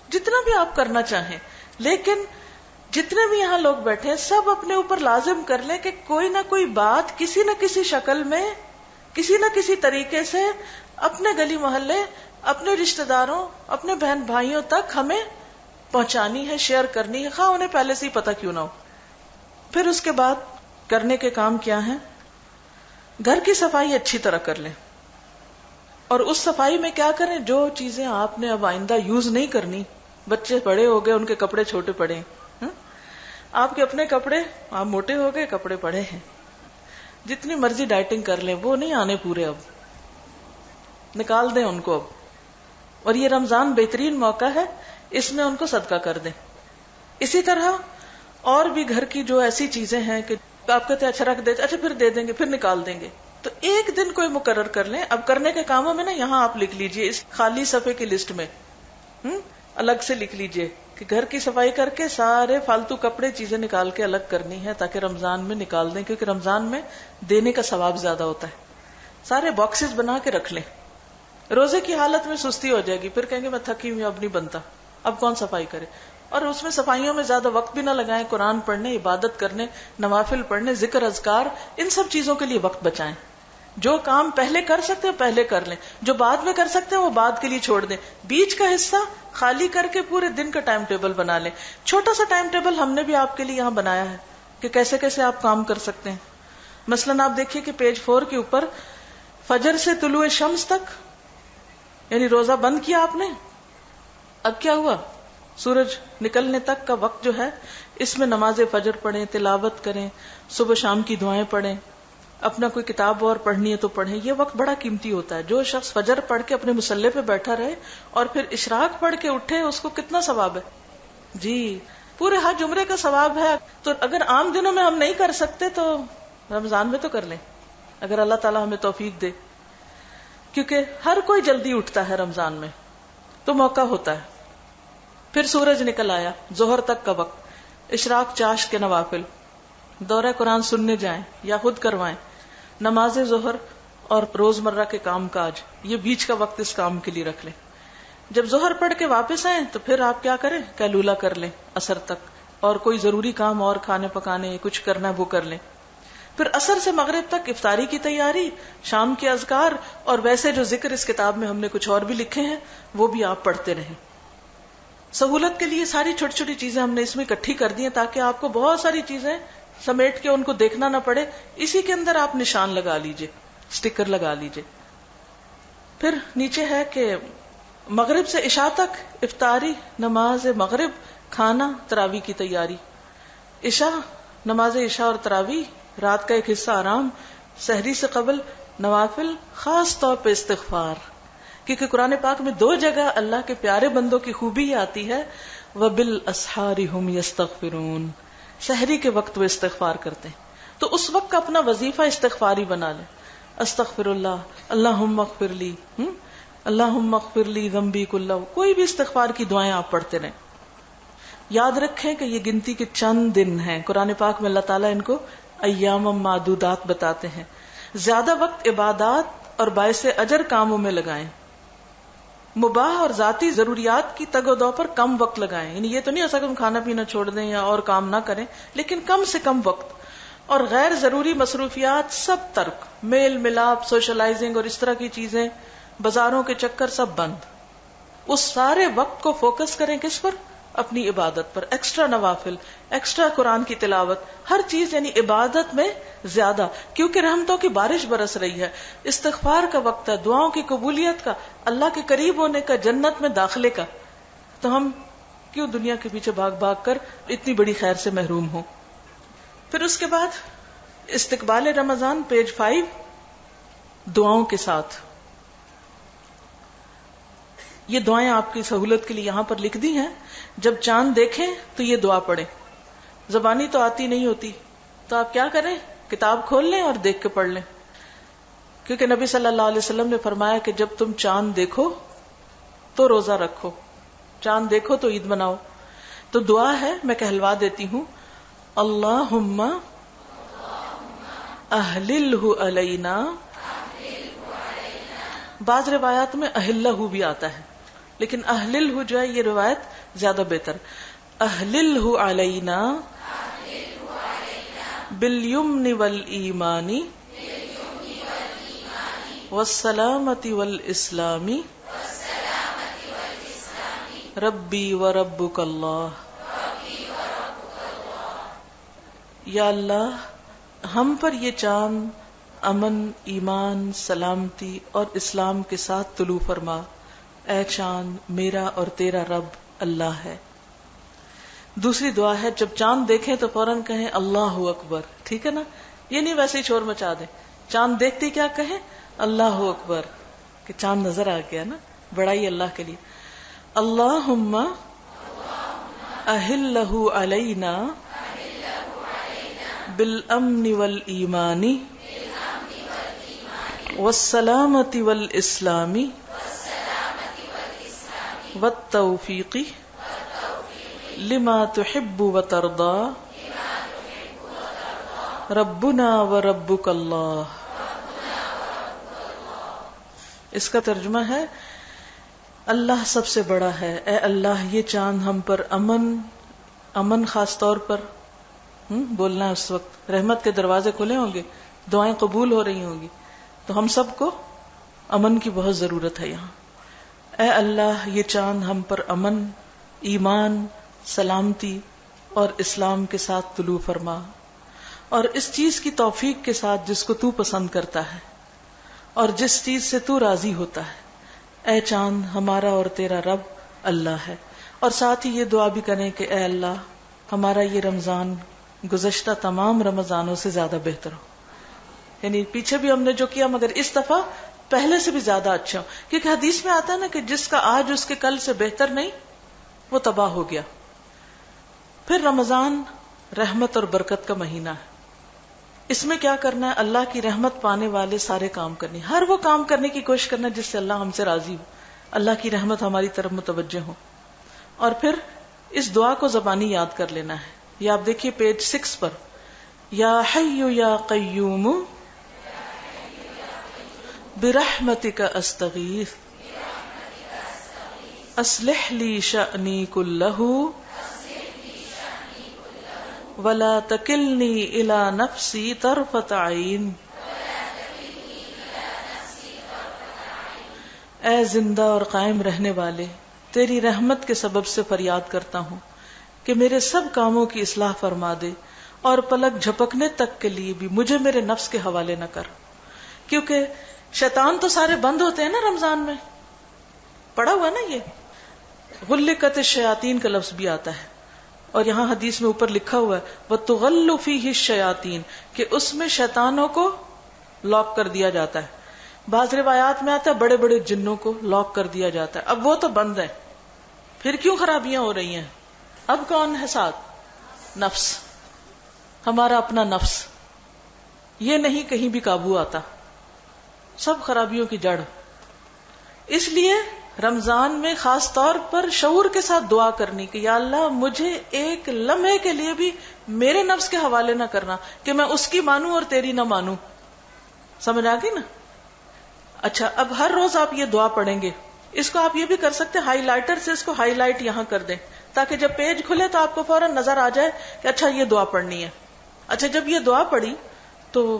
جتنا بھی آپ کرنا چاہیں، لیکن جتنے بھی یہاں لوگ بیٹھے ہیں سب اپنے اوپر لازم کر لیں کہ کوئی نہ کوئی بات کسی نہ کسی شکل میں، کسی نہ کسی طریقے سے اپنے گلی محلے، اپنے رشتہ داروں، اپنے بہن بھائیوں تک ہمیں پہنچانی ہے، شیئر کرنی ہے، خواہ انہیں پہلے سے ہی پتہ کیوں نہ ہو. پھر اس کے بعد کرنے کے کام کیا ہیں؟ گھر کی صفائی اچھی طرح کر لیں، اور اس صفائی میں کیا کریں؟ جو چیزیں آپ نے اب آئندہ یوز نہیں کرنی، بچے بڑے ہو گئے، ان کے کپڑے چھوٹے پڑے ہیں، آپ کے اپنے کپڑے، آپ موٹے ہو گئے، کپڑے پڑے ہیں، جتنی مرضی ڈائٹنگ کر لیں وہ نہیں آنے پورے، اب نکال دیں ان کو اب. اور یہ رمضان بہترین موقع ہے، اس میں ان کو صدقہ کر دیں. اسی طرح اور بھی گھر کی جو ایسی چیزیں ہیں کہ آپ کہتے ہیں اچھا رکھ دیتے، اچھا پھر دے دیں گے، پھر نکال دیں گے، تو ایک دن کوئی مقرر کر لیں. اب کرنے کے کاموں میں نا یہاں آپ لکھ لیجئے اس خالی صفحے کی لسٹ میں الگ سے لکھ لیجئے کہ گھر کی صفائی کر کے سارے فالتو کپڑے چیزیں نکال کے الگ کرنی ہے تاکہ رمضان میں نکال دیں، کیونکہ رمضان میں دینے کا ثواب زیادہ ہوتا ہے. سارے باکسز بنا کے رکھ لیں. روزے کی حالت میں سستی ہو جائے گی، پھر کہیں گے میں تھکی ہوئی اب نہیں بنتا، اب کون صفائی کرے. اور اس میں صفائیوں میں زیادہ وقت بھی نہ لگائیں، قرآن پڑھنے، عبادت کرنے، نوافل پڑھنے، ذکر اذکار، ان سب چیزوں کے لیے وقت بچائیں. جو کام پہلے کر سکتے ہیں پہلے کر لیں، جو بعد میں کر سکتے ہیں وہ بعد کے لیے چھوڑ دیں. بیچ کا حصہ خالی کر کے پورے دن کا ٹائم ٹیبل بنا لیں. چھوٹا سا ٹائم ٹیبل ہم نے بھی آپ کے لیے یہاں بنایا ہے کہ کیسے کیسے آپ کام کر سکتے ہیں. مثلاً آپ دیکھیے کہ پیج 4 کے اوپر فجر سے طلوع شمس تک، یعنی روزہ بند کیا آپ نے، اب کیا ہوا؟ سورج نکلنے تک کا وقت جو ہے اس میں نماز فجر پڑھیں، تلاوت کریں، صبح شام کی دعائیں پڑھیں، اپنا کوئی کتاب اور پڑھنی ہے تو پڑھیں. یہ وقت بڑا قیمتی ہوتا ہے. جو شخص فجر پڑھ کے اپنے مصلے پہ بیٹھا رہے اور پھر اشراق پڑھ کے اٹھے، اس کو کتنا ثواب ہے. جی پورے حج عمرے کا ثواب ہے. تو اگر عام دنوں میں ہم نہیں کر سکتے تو رمضان میں تو کر لیں, اگر اللہ تعالیٰ ہمیں توفیق دے, کیونکہ ہر کوئی جلدی اٹھتا ہے رمضان میں تو موقع ہوتا ہے. پھر سورج نکل آیا, ظہر تک کا وقت, اشراق چاش کے نوافل, دورہ قرآن سننے جائیں یا خود کروائیں, نماز ظہر اور روزمرہ کے کام کاج, یہ بیچ کا وقت اس کام کے لیے رکھ لیں. جب ظہر پڑھ کے واپس آئیں تو پھر آپ کیا کریں, قیلولہ کر لیں عصر تک, اور کوئی ضروری کام اور کھانے پکانے کچھ کرنا ہے وہ کر لیں. پھر عصر سے مغرب تک افطاری کی تیاری, شام کے اذکار, اور ویسے جو ذکر اس کتاب میں ہم نے کچھ اور بھی لکھے ہیں وہ بھی آپ پڑھتے رہیں. سہولت کے لیے ساری چھوٹی چھوٹی چیزیں ہم نے اس میں اکٹھی کر دی ہیں تاکہ آپ کو بہت ساری چیزیں سمیٹ کے ان کو دیکھنا نہ پڑے. اسی کے اندر آپ نشان لگا لیجئے, سٹیکر لگا لیجئے. پھر نیچے ہے کہ مغرب سے عشاء تک افطاری, نماز مغرب, کھانا, تراویح کی تیاری. عشاء, نماز عشاء اور تراویح, رات کا ایک حصہ آرام, سحری سے قبل نوافل, خاص طور پہ استغفار, کیونکہ قرآن پاک میں 2 جگہ اللہ کے پیارے بندوں کی خوبی ہی آتی ہے, وَبِالْأَسْحَارِ هُمْ يَسْتَغْفِرُونَ, سحری کے وقت وہ استغفار کرتے ہیں. تو اس وقت کا اپنا وظیفہ استغفاری بنا لیں, استغفر اللہ, اللہم اغفر لی, اللہم اغفر لی ذنبی کلہ, کوئی بھی استغفار کی دعائیں آپ پڑھتے رہیں. یاد رکھیں کہ یہ گنتی کے چند دن ہیں. قرآن پاک میں اللہ تعالیٰ ان کو ایام معدودات بتاتے ہیں. زیادہ وقت عبادات اور باعث اجر کاموں میں لگائیں. مباح اور ذاتی ضروریات کی تگ و دو پر کم وقت لگائیں. یعنی یہ تو نہیں ایسا کہ ہم کھانا پینا چھوڑ دیں یا اور کام نہ کریں, لیکن کم سے کم وقت. اور غیر ضروری مصروفیات سب ترک, میل ملاپ, سوشلائزنگ اور اس طرح کی چیزیں, بازاروں کے چکر سب بند. اس سارے وقت کو فوکس کریں کس پر, اپنی عبادت پر. ایکسٹرا نوافل, ایکسٹرا قرآن کی تلاوت, ہر چیز یعنی عبادت میں زیادہ, کیونکہ رحمتوں کی بارش برس رہی ہے. استغفار کا وقت ہے, دعاؤں کی قبولیت کا, اللہ کے قریب ہونے کا, جنت میں داخلے کا. تو ہم کیوں دنیا کے پیچھے بھاگ بھاگ کر اتنی بڑی خیر سے محروم ہوں. پھر اس کے بعد استقبال رمضان, پیج 5, دعاؤں کے ساتھ. یہ دعائیں آپ کی سہولت کے لیے یہاں پر لکھ دی ہیں. جب چاند دیکھیں تو یہ دعا پڑھیں. زبانی تو آتی نہیں ہوتی تو آپ کیا کریں, کتاب کھول لیں اور دیکھ کے پڑھ لیں, کیونکہ نبی صلی اللہ علیہ وسلم نے فرمایا کہ جب تم چاند دیکھو تو روزہ رکھو, چاند دیکھو تو عید مناؤ. تو دعا ہے, میں کہلوا دیتی ہوں. اللہم اہللہ علینا, بعض روایات میں اہلہ بھی آتا ہے, لیکن اہللہ جو ہے یہ روایت زیادہ بہتر. اہللہ علینا بالیمن والایمان والسلامۃ والاسلام ربی وربک اللہ. یا اللہ ہم پر یہ چاند امن, ایمان, سلامتی اور اسلام کے ساتھ طلوع فرما. اے چاند میرا اور تیرا رب اللہ ہے. دوسری دعا ہے, جب چاند دیکھیں تو فوراً کہیں اللہ اکبر. ٹھیک ہے نا, یہ نہیں ویسے ہی شور مچا دیں. چاند دیکھتے کیا کہیں, اللہ اکبر, کہ چاند نظر آ گیا نا, بڑائی اللہ کے لیے. اللہم اہلہ علینا بالامن والایمان والسلامۃ والاسلام والتوفیق لما تحب وترضى ربنا وربک اللہ. اس کا ترجمہ ہے, اللہ سب سے بڑا ہے. اے اللہ یہ چاند ہم پر امن خاص طور پر بولنا ہے. اس وقت رحمت کے دروازے کھلے ہوں گے, دعائیں قبول ہو رہی ہوں گی, تو ہم سب کو امن کی بہت ضرورت ہے یہاں. اے اللہ یہ چاند ہم پر امن, ایمان, سلامتی اور اسلام کے ساتھ طلوع فرما, اور اس چیز کی توفیق کے ساتھ جس کو تو پسند کرتا ہے اور جس چیز سے تو راضی ہوتا ہے. اے چاند ہمارا اور تیرا رب اللہ ہے. اور ساتھ ہی یہ دعا بھی کریں کہ اے اللہ ہمارا یہ رمضان گزشتہ تمام رمضانوں سے زیادہ بہتر ہو. یعنی پیچھے بھی ہم نے جو کیا مگر اس دفعہ پہلے سے بھی زیادہ اچھا ہو, کیونکہ حدیث میں آتا ہے نا کہ جس کا آج اس کے کل سے بہتر نہیں وہ تباہ ہو گیا. پھر رمضان رحمت اور برکت کا مہینہ ہے. اس میں کیا کرنا ہے؟ اللہ کی رحمت پانے والے سارے کام کرنے، ہر وہ کام کرنے کی کوشش کرنا جس سے اللہ ہم سے راضی ہو، اللہ کی رحمت ہماری طرف متوجہ ہو. اور پھر اس دعا کو زبانی یاد کر لینا ہے. یہ آپ دیکھیے پیج 6 پر، یا حی یا قیوم برحمتک استغیث اصلح لی شأنی کلہ ولا تکلنی الی نفسی طرفۃ عین. اے زندہ اور قائم رہنے والے، تیری رحمت کے سبب سے فریاد کرتا ہوں کہ میرے سب کاموں کی اصلاح فرما دے، اور پلک جھپکنے تک کے لیے بھی مجھے میرے نفس کے حوالے نہ کر. کیونکہ شیطان تو سارے بند ہوتے ہیں نا رمضان میں، پڑھا ہوا نا، یہ غلقت الشیاطین کا لفظ بھی آتا ہے، اور یہاں حدیث میں اوپر لکھا ہوا ہے وَتُغَلُّ فِيهِ الشَّيَاطِينَ، کہ اس میں شیطانوں کو لاک کر دیا جاتا ہے. بعض روایات میں آتا ہے بڑے بڑے جنوں کو لاک کر دیا جاتا ہے. اب وہ تو بند ہے، پھر کیوں خرابیاں ہو رہی ہیں؟ اب کون ہے ساتھ؟ نفس، ہمارا اپنا نفس. یہ نہیں کہیں بھی قابو آتا، سب خرابیوں کی جڑ. اس لیے رمضان میں خاص طور پر شعور کے ساتھ دعا کرنی کہ یا اللہ مجھے ایک لمحے کے لیے بھی میرے نفس کے حوالے نہ کرنا کہ میں اس کی مانوں اور تیری نہ مانوں. سمجھ آ گئی نا؟ اچھا، اب ہر روز آپ یہ دعا پڑھیں گے. اس کو آپ یہ بھی کر سکتے ہیں، ہائی لائٹر سے اس کو ہائی لائٹ یہاں کر دیں تاکہ جب پیج کھلے تو آپ کو فوراً نظر آ جائے کہ اچھا یہ دعا پڑھنی ہے. اچھا، جب یہ دعا پڑھی تو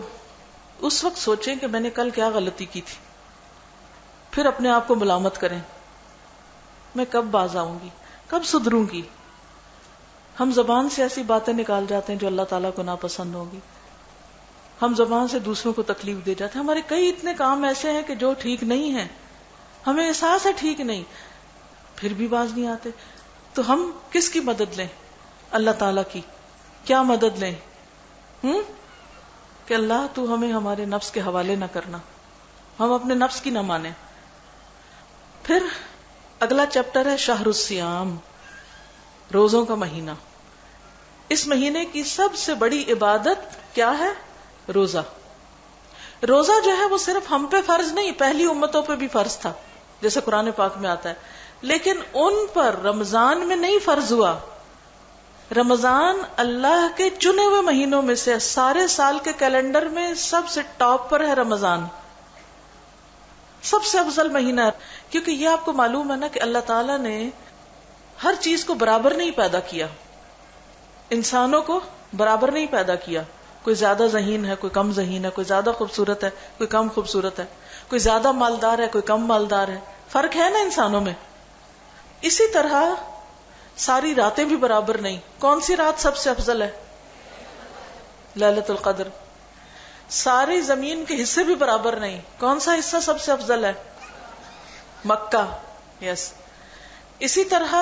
اس وقت سوچیں کہ میں نے کل کیا غلطی کی تھی، پھر اپنے آپ کو ملامت کریں، میں کب باز آؤں گی، کب سدھروں گی. ہم زبان سے ایسی باتیں نکال جاتے ہیں جو اللہ تعالیٰ کو ناپسند ہوگی. ہم زبان سے دوسروں کو تکلیف دے جاتے ہیں. ہمارے کئی اتنے کام ایسے ہیں کہ جو ٹھیک نہیں ہیں، ہمیں احساس ہے ٹھیک نہیں، پھر بھی باز نہیں آتے. تو ہم کس کی مدد لیں؟ اللہ تعالیٰ کی. کیا مدد لیں؟ کہ اللہ تو ہمیں ہمارے نفس کے حوالے نہ کرنا، ہم اپنے نفس کی نہ مانیں. پھر اگلا چیپٹر ہے شہر الصیام، روزوں کا مہینہ. اس مہینے کی سب سے بڑی عبادت کیا ہے؟ روزہ. روزہ جو ہے وہ صرف ہم پہ فرض نہیں، پہلی امتوں پہ بھی فرض تھا جیسے قرآن پاک میں آتا ہے، لیکن ان پر رمضان میں نہیں فرض ہوا. رمضان اللہ کے چنے ہوئے مہینوں میں سے، سارے سال کے کیلنڈر میں سب سے ٹاپ پر ہے رمضان، سب سے افضل مہینہ ہے. کیونکہ یہ آپ کو معلوم ہے نا کہ اللہ تعالیٰ نے ہر چیز کو برابر نہیں پیدا کیا، انسانوں کو برابر نہیں پیدا کیا. کوئی زیادہ ذہین ہے، کوئی کم ذہین ہے، کوئی زیادہ خوبصورت ہے، کوئی کم خوبصورت ہے، کوئی زیادہ مالدار ہے، کوئی کم مالدار ہے. فرق ہے نا انسانوں میں. اسی طرح ساری راتیں بھی برابر نہیں. کون سی رات سب سے افضل ہے؟ لیلۃ القدر. ساری زمین کے حصے بھی برابر نہیں. کون سا حصہ سب سے افضل ہے؟ مکہ. یس. اسی طرح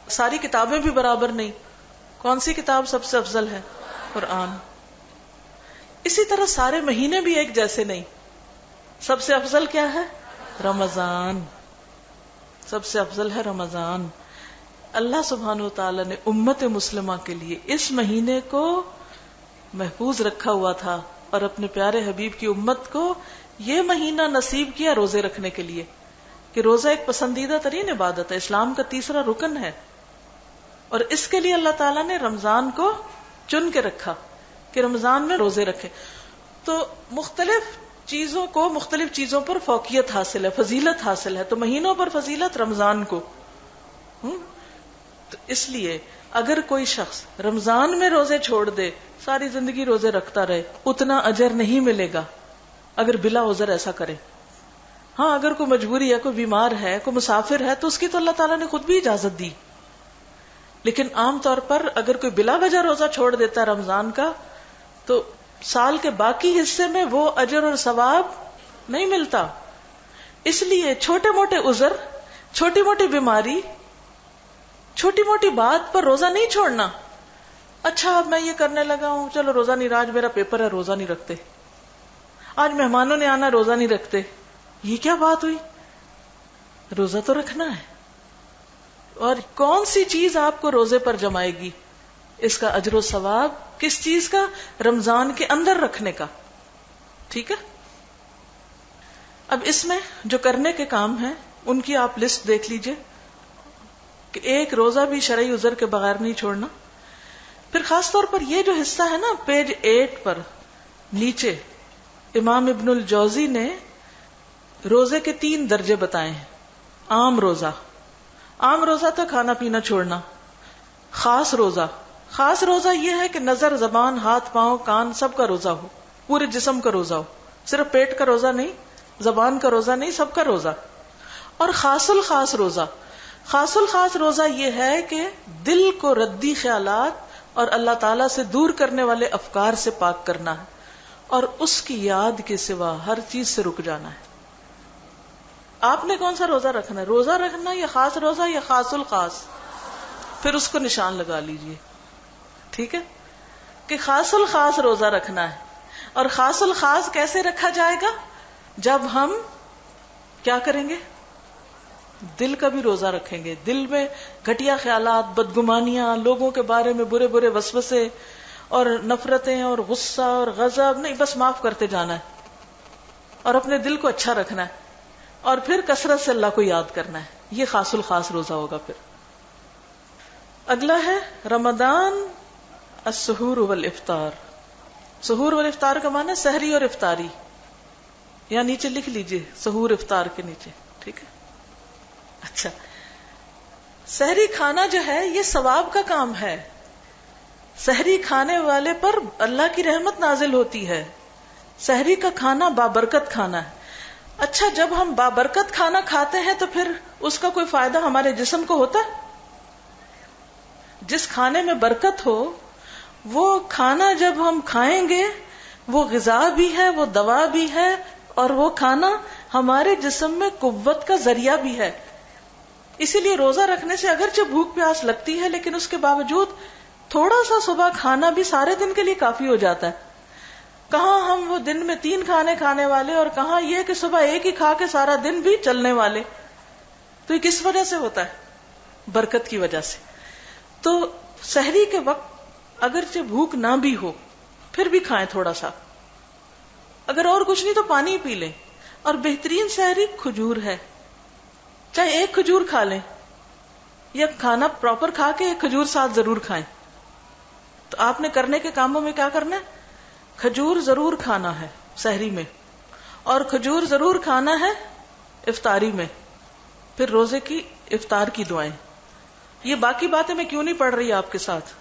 ساری کتابیں بھی برابر نہیں. کون سی کتاب سب سے افضل ہے؟ قرآن. اسی طرح سارے مہینے بھی ایک جیسے نہیں. سب سے افضل کیا ہے؟ رمضان. سب سے افضل ہے رمضان. اللہ سبحانہ وتعالی نے امت مسلمہ کے لیے اس مہینے کو محفوظ رکھا ہوا تھا، اور اپنے پیارے حبیب کی امت کو یہ مہینہ نصیب کیا روزے رکھنے کے لیے، کہ روزہ ایک پسندیدہ ترین عبادت ہے، اسلام کا تیسرا رکن ہے. اور اس کے لیے اللہ تعالیٰ نے رمضان کو چن کے رکھا کہ رمضان میں روزے رکھے. تو مختلف چیزوں کو مختلف چیزوں پر فوقیت حاصل ہے، فضیلت حاصل ہے. تو مہینوں پر فضیلت رمضان کو. تو اس لیے اگر کوئی شخص رمضان میں روزے چھوڑ دے، ساری زندگی روزے رکھتا رہے، اتنا اجر نہیں ملے گا اگر بلا عذر ایسا کرے. ہاں، اگر کوئی مجبوری ہے، کوئی بیمار ہے، کوئی مسافر ہے، تو اس کی تو اللہ تعالیٰ نے خود بھی اجازت دی. لیکن عام طور پر اگر کوئی بلا وجہ روزہ چھوڑ دیتا ہے رمضان کا، تو سال کے باقی حصے میں وہ اجر اور ثواب نہیں ملتا. اس لیے چھوٹے موٹے عذر، چھوٹی موٹی بیماری، چھوٹی موٹی بات پر روزہ نہیں چھوڑنا. اچھا اب میں یہ کرنے لگا ہوں، چلو روزہ نہیں، آج میرا پیپر ہے، روزہ نہیں رکھتے. آج مہمانوں نے آنا، روزہ نہیں رکھتے. یہ کیا بات ہوئی؟ روزہ تو رکھنا ہے. اور کون سی چیز آپ کو روزے پر جمائے گی؟ اس کا اجر و ثواب کس چیز کا؟ رمضان کے اندر رکھنے کا. ٹھیک ہے. اب اس میں جو کرنے کے کام ہیں ان کی آپ لسٹ دیکھ لیجئے کہ ایک روزہ بھی شرعی عذر کے بغیر نہیں چھوڑنا. پھر خاص طور پر یہ جو حصہ ہے نا پیج 8 پر نیچے، امام ابن الجوزی نے روزے کے 3 درجے بتائے ہیں. عام روزہ تو کھانا پینا چھوڑنا. خاص روزہ یہ ہے کہ نظر، زبان، ہاتھ، پاؤں، کان سب کا روزہ ہو، پورے جسم کا روزہ ہو، صرف پیٹ کا روزہ نہیں، زبان کا روزہ نہیں، سب کا روزہ. اور خاص الخاص روزہ یہ ہے کہ دل کو ردی خیالات اور اللہ تعالی سے دور کرنے والے افکار سے پاک کرنا ہے اور اس کی یاد کے سوا ہر چیز سے رک جانا ہے. آپ نے کون سا روزہ رکھنا ہے؟ روزہ رکھنا یا خاص روزہ یا خاص الخاص؟ پھر اس کو نشان لگا لیجئے. ٹھیک ہے کہ خاص الخاص روزہ رکھنا ہے. اور خاص الخاص کیسے رکھا جائے گا؟ جب ہم کیا کریں گے؟ دل کا بھی روزہ رکھیں گے. دل میں گھٹیا خیالات، بدگمانیاں، لوگوں کے بارے میں برے برے وسوسے اور نفرتیں اور غصہ اور غضب نہیں، بس معاف کرتے جانا ہے اور اپنے دل کو اچھا رکھنا ہے اور پھر کثرت سے اللہ کو یاد کرنا ہے. یہ خاص الخاص روزہ ہوگا. پھر اگلا ہے رمضان السحور والافطار. سحور والافطار کا معنی سحری اور افطاری. یا نیچے لکھ لیجئے سحور افطار کے نیچے. ٹھیک ہے. اچھا، سحری کھانا جو ہے یہ ثواب کا کام ہے. سحری کھانے والے پر اللہ کی رحمت نازل ہوتی ہے. سحری کا کھانا بابرکت کھانا ہے. اچھا، جب ہم بابرکت کھانا کھاتے ہیں تو پھر اس کا کوئی فائدہ ہمارے جسم کو ہوتا ہے؟ جس کھانے میں برکت ہو وہ کھانا جب ہم کھائیں گے وہ غذا بھی ہے، وہ دوا بھی ہے، اور وہ کھانا ہمارے جسم میں قوت کا ذریعہ بھی ہے. اسی لیے روزہ رکھنے سے اگرچہ بھوک پیاس لگتی ہے لیکن اس کے باوجود تھوڑا سا صبح کھانا بھی سارے دن کے لیے کافی ہو جاتا ہے. کہاں ہم وہ دن میں 3 کھانے کھانے والے اور کہاں یہ کہ صبح ایک ہی کھا کے سارا دن بھی چلنے والے. تو یہ کس وجہ سے ہوتا ہے؟ برکت کی وجہ سے. تو سحری کے وقت اگرچہ بھوک نہ بھی ہو پھر بھی کھائیں تھوڑا سا. اگر اور کچھ نہیں تو پانی پی لیں. اور بہترین سحری کھجور ہے. چاہے ایک کھجور کھا لیں یا کھانا پراپر کھا کے ایک کھجور ساتھ ضرور کھائیں. تو آپ نے کرنے کے کاموں میں کیا کرنا ہے؟ کھجور ضرور کھانا ہے سحری میں، اور کھجور ضرور کھانا ہے افطاری میں. پھر روزے کی افطار کی دعائیں. یہ باقی باتیں میں کیوں نہیں پڑھ رہی آپ کے ساتھ،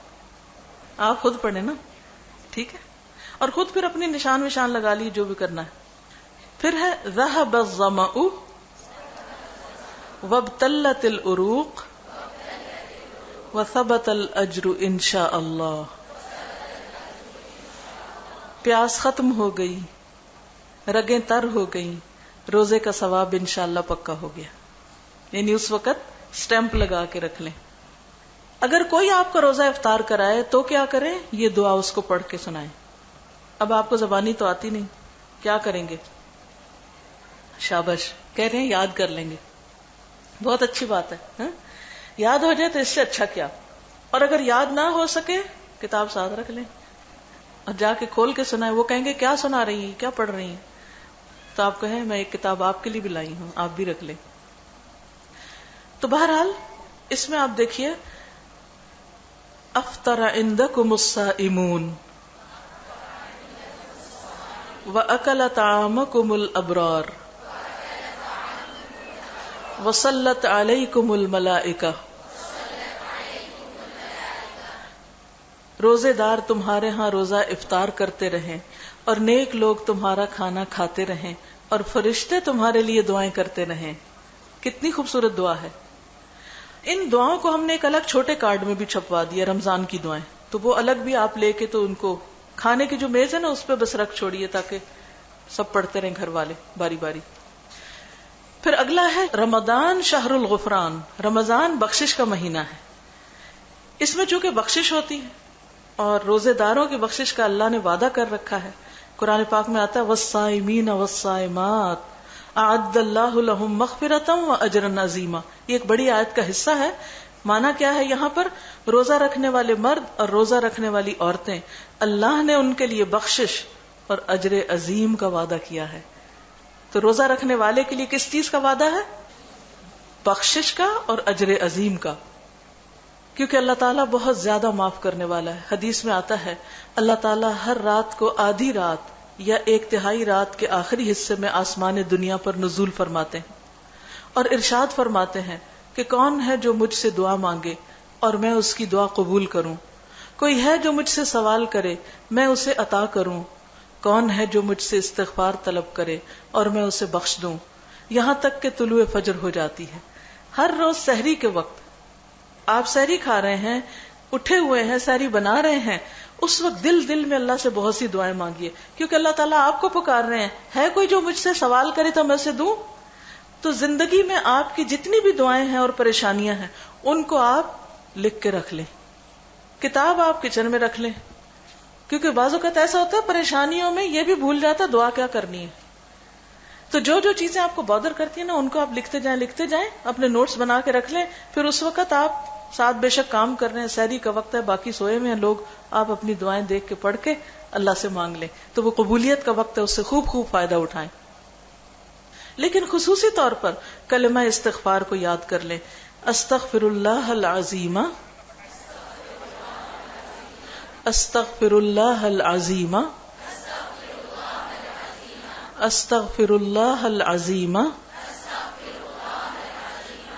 آپ خود پڑھیں نا. ٹھیک ہے. اور خود پھر اپنی نشان وشان لگا لی جو بھی کرنا ہے. پھر ہے ذهب الظمأ وابتلت العروق وثبت الاجر انشاء اللہ. پیاس ختم ہو گئی، رگیں تر ہو گئی، روزے کا ثواب انشاءاللہ پکا ہو گیا. یعنی اس وقت سٹیمپ لگا کے رکھ لیں. اگر کوئی آپ کا روزہ افطار کرائے تو کیا کریں؟ یہ دعا اس کو پڑھ کے سنائیں. اب آپ کو زبانی تو آتی نہیں، کیا کریں گے؟ شاباش، کہہ رہے ہیں یاد کر لیں گے. بہت اچھی بات ہے. یاد ہو جائے تو اس سے اچھا کیا. اور اگر یاد نہ ہو سکے کتاب ساتھ رکھ لیں اور جا کے کھول کے سنائیں. وہ کہیں گے کیا سنا رہی ہیں، کیا پڑھ رہی ہیں؟ تو آپ کہیں میں ایک کتاب آپ کے لیے بھی لائی ہوں، آپ بھی رکھ لیں. تو بہرحال اس میں آپ دیکھیے افطر عندکم الصائمون واکل طعامکم الابرار وصلت علیکم الملائکہ. روزے دار تمہارے ہاں روزہ افطار کرتے رہیں اور نیک لوگ تمہارا کھانا کھاتے رہیں اور فرشتے تمہارے لیے دعائیں کرتے رہیں. کتنی خوبصورت دعا ہے. ان دعاؤں کو ہم نے ایک الگ چھوٹے کارڈ میں بھی چھپوا دیا، رمضان کی دعائیں. تو وہ الگ بھی آپ لے کے تو ان کو کھانے کی جو میز ہے نا اس پہ بس رکھ چھوڑیے تاکہ سب پڑھتے رہیں گھر والے باری باری. پھر اگلا ہے رمضان شہر الغفران. رمضان بخشش کا مہینہ ہے. اس میں چونکہ بخشش ہوتی ہے اور روزے داروں کی بخشش کا اللہ نے وعدہ کر رکھا ہے. قرآن پاک میں آتا ہے والصائمین والصائمات اعد اللہ لهم مغفرۃ واجرا عظیما. یہ ایک بڑی آیت کا حصہ ہے مانا کیا ہے یہاں پر؟ روزہ رکھنے والے مرد اور روزہ رکھنے والی عورتیں، اللہ نے ان کے لیے بخشش اور اجر عظیم کا وعدہ کیا ہے. تو روزہ رکھنے والے کے لیے کس چیز کا وعدہ ہے؟ بخشش کا اور اجر عظیم کا، کیونکہ اللہ تعالیٰ بہت زیادہ معاف کرنے والا ہے. حدیث میں آتا ہے اللہ تعالیٰ ہر رات کو آدھی رات یا 1/3 رات کے آخری حصے میں آسمان دنیا پر نزول فرماتے ہیں اور ارشاد فرماتے ہیں کہ کون ہے جو مجھ سے دعا مانگے اور میں اس کی دعا قبول کروں، کوئی ہے جو مجھ سے سوال کرے میں اسے عطا کروں، کون ہے جو مجھ سے استغفار طلب کرے اور میں اسے بخش دوں، یہاں تک کہ طلوع فجر ہو جاتی ہے. ہر روز سحری کے وقت آپ سحری کھا رہے ہیں، اٹھے ہوئے ہیں، سحری بنا رہے ہیں، اس وقت دل میں اللہ سے بہت سی دعائیں مانگیے، کیونکہ اللہ تعالیٰ آپ کو پکار رہے ہیں، ہے کوئی جو مجھ سے سوال کرے تو میں اسے دوں. تو زندگی میں آپ کی جتنی بھی دعائیں ہیں اور پریشانیاں ہیں ان کو آپ لکھ کے رکھ لیں، کتاب آپ کچن میں رکھ لیں، کیونکہ بعض اوقات ایسا ہوتا ہے پریشانیوں میں یہ بھی بھول جاتا دعا کیا کرنی ہے. تو جو چیزیں آپ کو بادر کرتی ہیں نا ان کو آپ لکھتے جائیں، اپنے نوٹس بنا کے رکھ لیں. پھر اس وقت آپ ساتھ بے شک کام کر رہے ہیں، سحری کا وقت ہے، باقی سوئے ہوئے ہیں لوگ، آپ اپنی دعائیں دیکھ کے پڑھ کے اللہ سے مانگ لیں. تو وہ قبولیت کا وقت ہے، اس سے خوب فائدہ اٹھائیں. لیکن خصوصی طور پر کلمہ استغفار کو یاد کر لیں. استغفر اللہ العظیم، استغفر اللہ العظیم، استغفر اللہ العظیم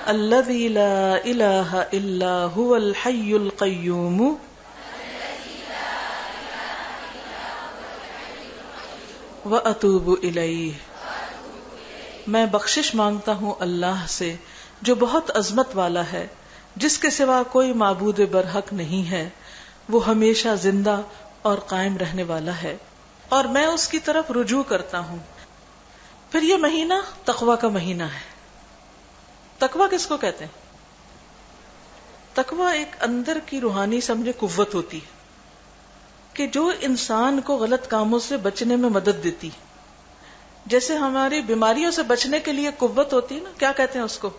الذی لا الہ الا هو الحی القیوم واتوب الیہ. میں بخشش مانگتا ہوں اللہ سے جو بہت عظمت والا ہے، جس کے سوا کوئی معبود برحق نہیں ہے، وہ ہمیشہ زندہ اور قائم رہنے والا ہے، اور میں اس کی طرف رجوع کرتا ہوں. پھر یہ مہینہ تقوی کا مہینہ ہے. تقوی کس کو کہتے ہیں؟ تقوی ایک اندر کی روحانی سمجھے قوت ہوتی ہے کہ جو انسان کو غلط کاموں سے بچنے میں مدد دیتی. جیسے ہماری بیماریوں سے بچنے کے لیے قوت ہوتی ہے نا، کیا کہتے ہیں اس کو؟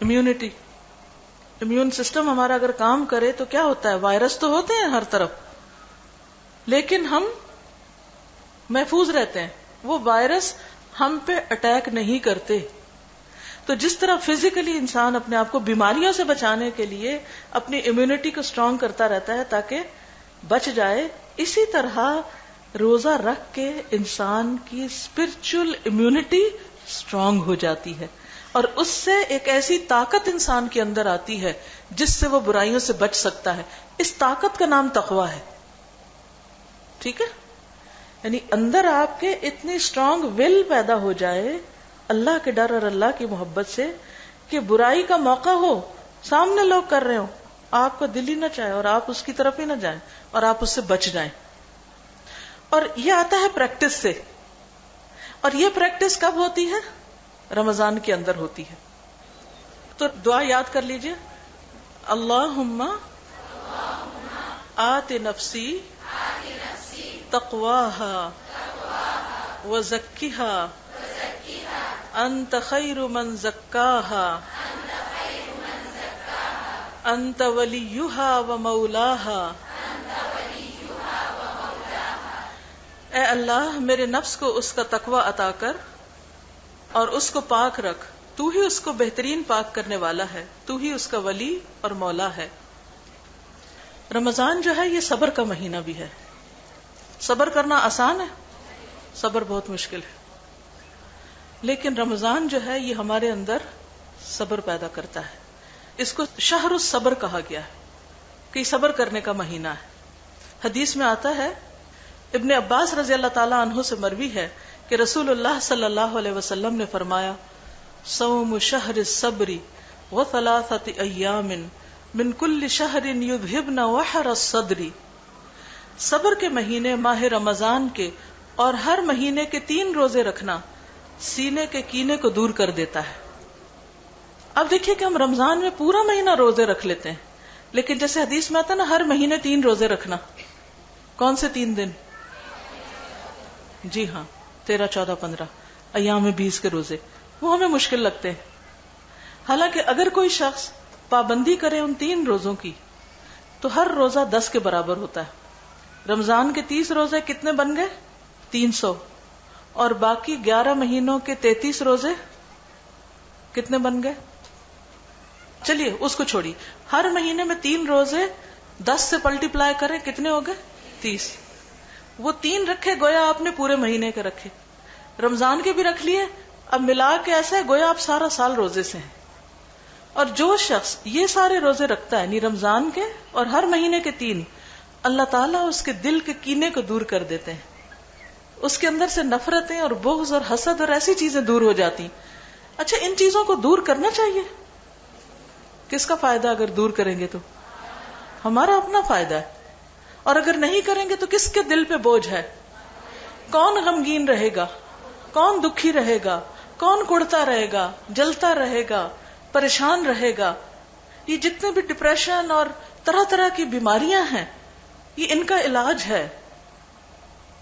امیونٹی. امیون سسٹم ہمارا اگر کام کرے تو کیا ہوتا ہے؟ وائرس تو ہوتے ہیں ہر طرف لیکن ہم محفوظ رہتے ہیں، وہ وائرس ہم پہ اٹیک نہیں کرتے. تو جس طرح فزیکلی انسان اپنے آپ کو بیماریوں سے بچانے کے لیے اپنی امیونٹی کو اسٹرانگ کرتا رہتا ہے تاکہ بچ جائے، اسی طرح روزہ رکھ کے انسان کی اسپرچل امیونٹی اسٹرانگ ہو جاتی ہے اور اس سے ایک ایسی طاقت انسان کے اندر آتی ہے جس سے وہ برائیوں سے بچ سکتا ہے. اس طاقت کا نام تقویٰ ہے. ٹھیک ہے، یعنی اندر آپ کے اتنی اسٹرانگ ول پیدا ہو جائے اللہ کے ڈر اور اللہ کی محبت سے کہ برائی کا موقع ہو، سامنے لوگ کر رہے ہو، آپ کا دل ہی نہ چاہے اور آپ اس کی طرف ہی نہ جائیں اور آپ اس سے بچ جائیں. اور یہ آتا ہے پریکٹس سے. اور یہ پریکٹس کب ہوتی ہے؟ رمضان کے اندر ہوتی ہے. تو دعا یاد کر لیجئے، اللہم آت نفسی تقواہا وزکیہا انت خیر من زکاہا انت ولیہا ومولاہا. اے اللہ میرے نفس کو اس کا تقوی عطا کر اور اس کو پاک رکھ، تو ہی اس کو بہترین پاک کرنے والا ہے، تو ہی اس کا ولی اور مولا ہے. رمضان جو ہے یہ صبر کا مہینہ بھی ہے. صبر کرنا آسان ہے؟ صبر بہت مشکل ہے. لیکن رمضان جو ہے یہ ہمارے اندر صبر پیدا کرتا ہے. اس کو شہر الصبر کہا گیا ہے کہ صبر کرنے کا مہینہ ہے. حدیث میں آتا ہے، ابن عباس رضی اللہ تعالیٰ عنہ سے مروی ہے کہ رسول اللہ صلی اللہ علیہ وسلم نے فرمایا، صوم شہر الصبر وثلاثۃ ایام من کل شہر یذہبن وحر الصدر. صبر کے مہینے ماہ رمضان کے اور ہر مہینے کے 3 روزے رکھنا سینے کے کینے کو دور کر دیتا ہے. اب دیکھیے کہ ہم رمضان میں پورا مہینہ روزے رکھ لیتے ہیں، لیکن جیسے حدیث میں آتا ہے نا ہر مہینے 3 روزے رکھنا. کون سے 3 دن؟ جی ہاں، 13، 14، 15 ایام 20 کے روزے، وہ ہمیں مشکل لگتے ہیں. حالانکہ اگر کوئی شخص پابندی کرے ان 3 روزوں کی تو ہر روزہ 10 کے برابر ہوتا ہے. رمضان کے 30 روزے کتنے بن گئے؟ 300. اور باقی 11 مہینوں کے 33 روزے کتنے بن گئے؟ چلیے اس کو چھوڑی. ہر مہینے میں 3 روزے 10 سے ملٹی پلائی کریں کتنے ہو گئے؟ 30. وہ 3 رکھے گویا آپ نے پورے مہینے کے رکھے. رمضان کے بھی رکھ لیے, اب ملا کے ایسا ہے گویا آپ سارا سال روزے سے ہیں. اور جو شخص یہ سارے روزے رکھتا ہے یعنی رمضان کے اور ہر مہینے کے 3, اللہ تعالیٰ اس کے دل کے کینے کو دور کر دیتے ہیں. اس کے اندر سے نفرتیں اور بغض اور حسد اور ایسی چیزیں دور ہو جاتی. اچھا ان چیزوں کو دور کرنا چاہیے. کس کا فائدہ اگر دور کریں گے تو؟ ہمارا اپنا فائدہ ہے. اور اگر نہیں کریں گے تو کس کے دل پہ بوجھ ہے؟ کون غمگین رہے گا؟ کون دکھی رہے گا؟ کون کڑتا رہے گا؟ جلتا رہے گا؟ پریشان رہے گا؟ یہ جتنے بھی ڈپریشن اور طرح طرح کی بیماریاں ہیں یہ ان کا علاج ہے.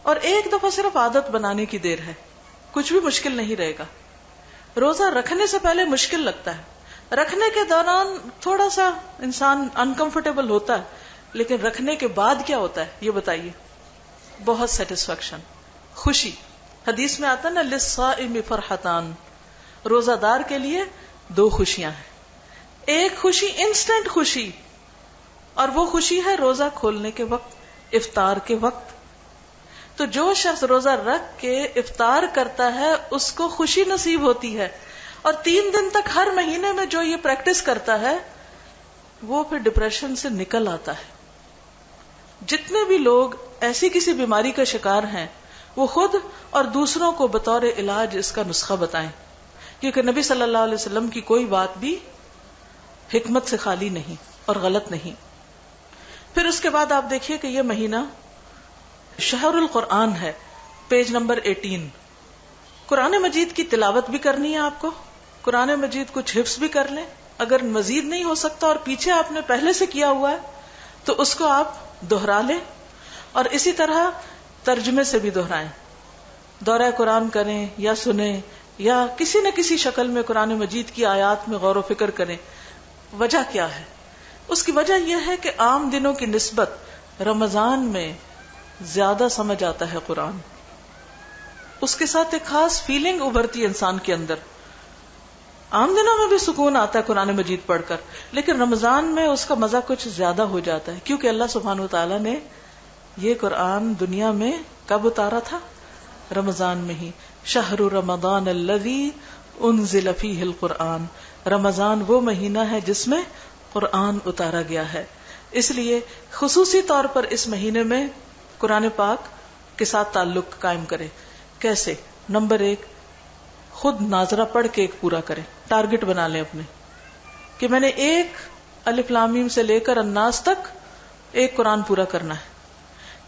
اور ایک دفعہ صرف عادت بنانے کی دیر ہے, کچھ بھی مشکل نہیں رہے گا. روزہ رکھنے سے پہلے مشکل لگتا ہے, رکھنے کے دوران تھوڑا سا انسان انکمفرٹیبل ہوتا ہے, لیکن رکھنے کے بعد کیا ہوتا ہے یہ بتائیے؟ بہت سیٹسفیکشن, خوشی. حدیث میں آتا نا للصائم فرحتان, روزہ دار کے لیے 2 خوشیاں ہیں. ایک خوشی انسٹنٹ خوشی, اور وہ خوشی ہے روزہ کھولنے کے وقت, افطار کے وقت. تو جو شخص روزہ رکھ کے افطار کرتا ہے اس کو خوشی نصیب ہوتی ہے. اور 3 دن تک ہر مہینے میں جو یہ پریکٹس کرتا ہے وہ پھر ڈپریشن سے نکل آتا ہے. جتنے بھی لوگ ایسی کسی بیماری کا شکار ہیں وہ خود اور دوسروں کو بطور علاج اس کا نسخہ بتائیں, کیونکہ نبی صلی اللہ علیہ وسلم کی کوئی بات بھی حکمت سے خالی نہیں اور غلط نہیں. پھر اس کے بعد آپ دیکھیے کہ یہ مہینہ شہر القرآن ہے, پیج نمبر 18. قرآن مجید کی تلاوت بھی کرنی ہے آپ کو, قرآن مجید کچھ حفظ بھی کر لیں. اگر مزید نہیں ہو سکتا اور پیچھے آپ نے پہلے سے کیا ہوا ہے تو اس کو آپ دہرا لیں, اور اسی طرح ترجمے سے بھی دہرائیں. دورہ قرآن کریں یا سنیں یا کسی نہ کسی شکل میں قرآن مجید کی آیات میں غور و فکر کریں. وجہ کیا ہے؟ اس کی وجہ یہ ہے کہ عام دنوں کی نسبت رمضان میں زیادہ سمجھ آتا ہے قرآن. اس کے ساتھ ایک خاص فیلنگ ابھرتی ہے انسان کے اندر. عام دنوں میں بھی سکون آتا ہے قرآن مجید پڑھ کر, لیکن رمضان میں اس کا مزہ کچھ زیادہ ہو جاتا ہے, کیونکہ اللہ سبحانہ وتعالی نے یہ قرآن دنیا میں کب اتارا تھا؟ رمضان میں ہی. شہر رمضان الذی انزل فیہ القرآن, رمضان وہ مہینہ ہے جس میں قرآن اتارا گیا ہے. اس لیے خصوصی طور پر اس مہینے میں قرآن پاک کے ساتھ تعلق قائم کرے. کیسے؟ نمبر 1, خود ناظرہ پڑھ کے ایک پورا کریں. ٹارگٹ بنا لیں اپنے کہ میں نے ایک الف لام میم سے لے کر الناس تک ایک قرآن پورا کرنا ہے.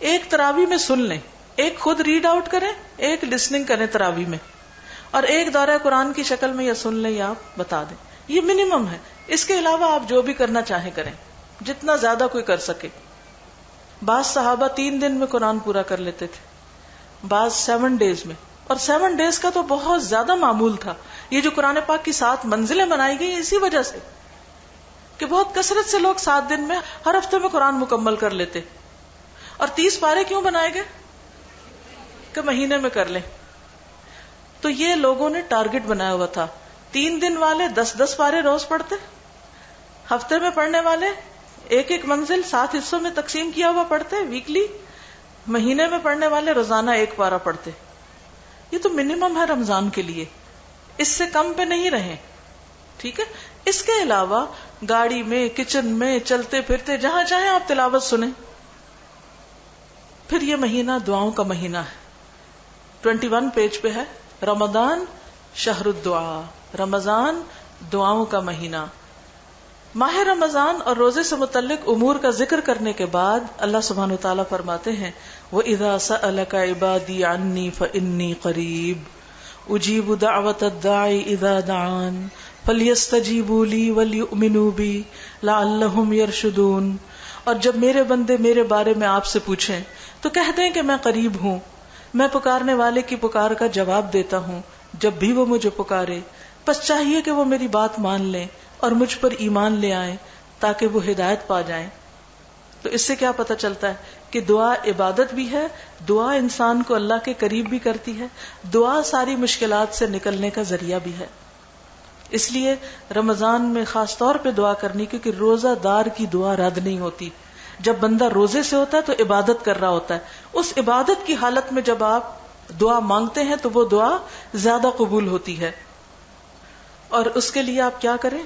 ایک تراویح میں سن لیں, ایک خود ریڈ آؤٹ کریں, ایک لسننگ کریں تراویح میں, اور ایک دورہ قرآن کی شکل میں یا سن لیں یا آپ بتا دیں. یہ منیمم ہے. اس کے علاوہ آپ جو بھی کرنا چاہیں کریں, جتنا زیادہ کوئی کر سکے. بعض صحابہ 3 دن میں قرآن پورا کر لیتے تھے, بعض 7 ڈیز میں, اور 7 ڈیز کا تو بہت زیادہ معمول تھا. یہ جو قرآن پاک کی 7 منزلیں بنائی گئی اسی وجہ سے کہ بہت کثرت سے لوگ 7 دن میں ہر ہفتے میں قرآن مکمل کر لیتے. اور 30 پارے کیوں بنائے گئے؟ کہ مہینے میں کر لیں. تو یہ لوگوں نے ٹارگٹ بنایا ہوا تھا. 3 دن والے 10-10 پارے روز پڑھتے, ہفتے میں پڑھنے والے ایک ایک منزل 7 حصوں میں تقسیم کیا ہوا پڑھتے ویکلی, مہینے میں پڑھنے والے روزانہ 1 پارہ پڑھتے. یہ تو منیمم ہے رمضان کے لیے, اس سے کم پہ نہیں رہیں. ٹھیک ہے. اس کے علاوہ گاڑی میں, کچن میں, چلتے پھرتے جہاں چاہیں آپ تلاوت سنیں. پھر یہ مہینہ دعاؤں کا مہینہ ہے. 21 پیج پہ ہے, رمضان شہر الدعا, رمضان دعاؤں کا مہینہ. ماہ رمضان اور روزے سے متعلق امور کا ذکر کرنے کے بعد اللہ سبحانہ وتعالیٰ فرماتے ہیں وَإِذَا سَأَلَكَ عِبَادِي عَنِّي فَإِنِّي قَرِيبٌ أُجِيبُ دَعْوَةَ الدَّاعِ إِذَا دَعَانِ فَلْيَسْتَجِيبُوا لِي وَلْيُؤْمِنُوا بِي لَعَلَّهُمْ يَرْشُدُونَ. اور جب میرے بندے میرے بارے میں آپ سے پوچھیں تو کہہ دیں کہ میں قریب ہوں, میں پکارنے والے کی پکار کا جواب دیتا ہوں جب بھی وہ مجھے پکارے, بس چاہیے کہ وہ میری بات مان لیں اور مجھ پر ایمان لے آئیں تاکہ وہ ہدایت پا جائیں. تو اس سے کیا پتہ چلتا ہے کہ دعا عبادت بھی ہے، دعا انسان کو اللہ کے قریب بھی کرتی ہے، دعا ساری مشکلات سے نکلنے کا ذریعہ بھی ہے. اس لیے رمضان میں خاص طور پہ دعا کرنی، کیونکہ روزہ دار کی دعا رد نہیں ہوتی. جب بندہ روزے سے ہوتا ہے تو عبادت کر رہا ہوتا ہے، اس عبادت کی حالت میں جب آپ دعا مانگتے ہیں تو وہ دعا زیادہ قبول ہوتی ہے. اور اس کے لیے آپ کیا کریں؟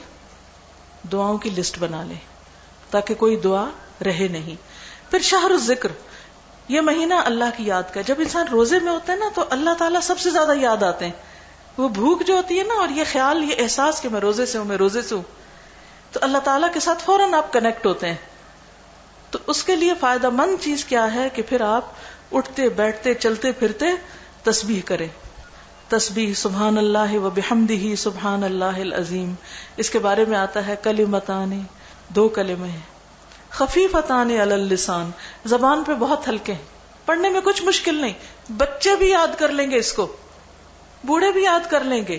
دعاؤں کی لسٹ بنا لیں تاکہ کوئی دعا رہے نہیں. پھر شہر الذکر، یہ مہینہ اللہ کی یاد کا. جب انسان روزے میں ہوتا ہے نا تو اللہ تعالیٰ سب سے زیادہ یاد آتے ہیں. وہ بھوک جو ہوتی ہے نا، اور یہ خیال، یہ احساس کہ میں روزے سے ہوں، میں روزے سے ہوں، تو اللہ تعالیٰ کے ساتھ فوراً آپ کنیکٹ ہوتے ہیں. تو اس کے لیے فائدہ مند چیز کیا ہے کہ پھر آپ اٹھتے بیٹھتے چلتے پھرتے تسبیح کریں. تسبیح سبحان اللہ و بحمدہ سبحان اللہ العظیم. اس کے بارے میں آتا ہے کلمتان، 2 کلمے ہیں، خفیفتان علی اللسان، زبان پہ بہت ہلکے ہیں، پڑھنے میں کچھ مشکل نہیں، بچے بھی یاد کر لیں گے اس کو، بوڑھے بھی یاد کر لیں گے،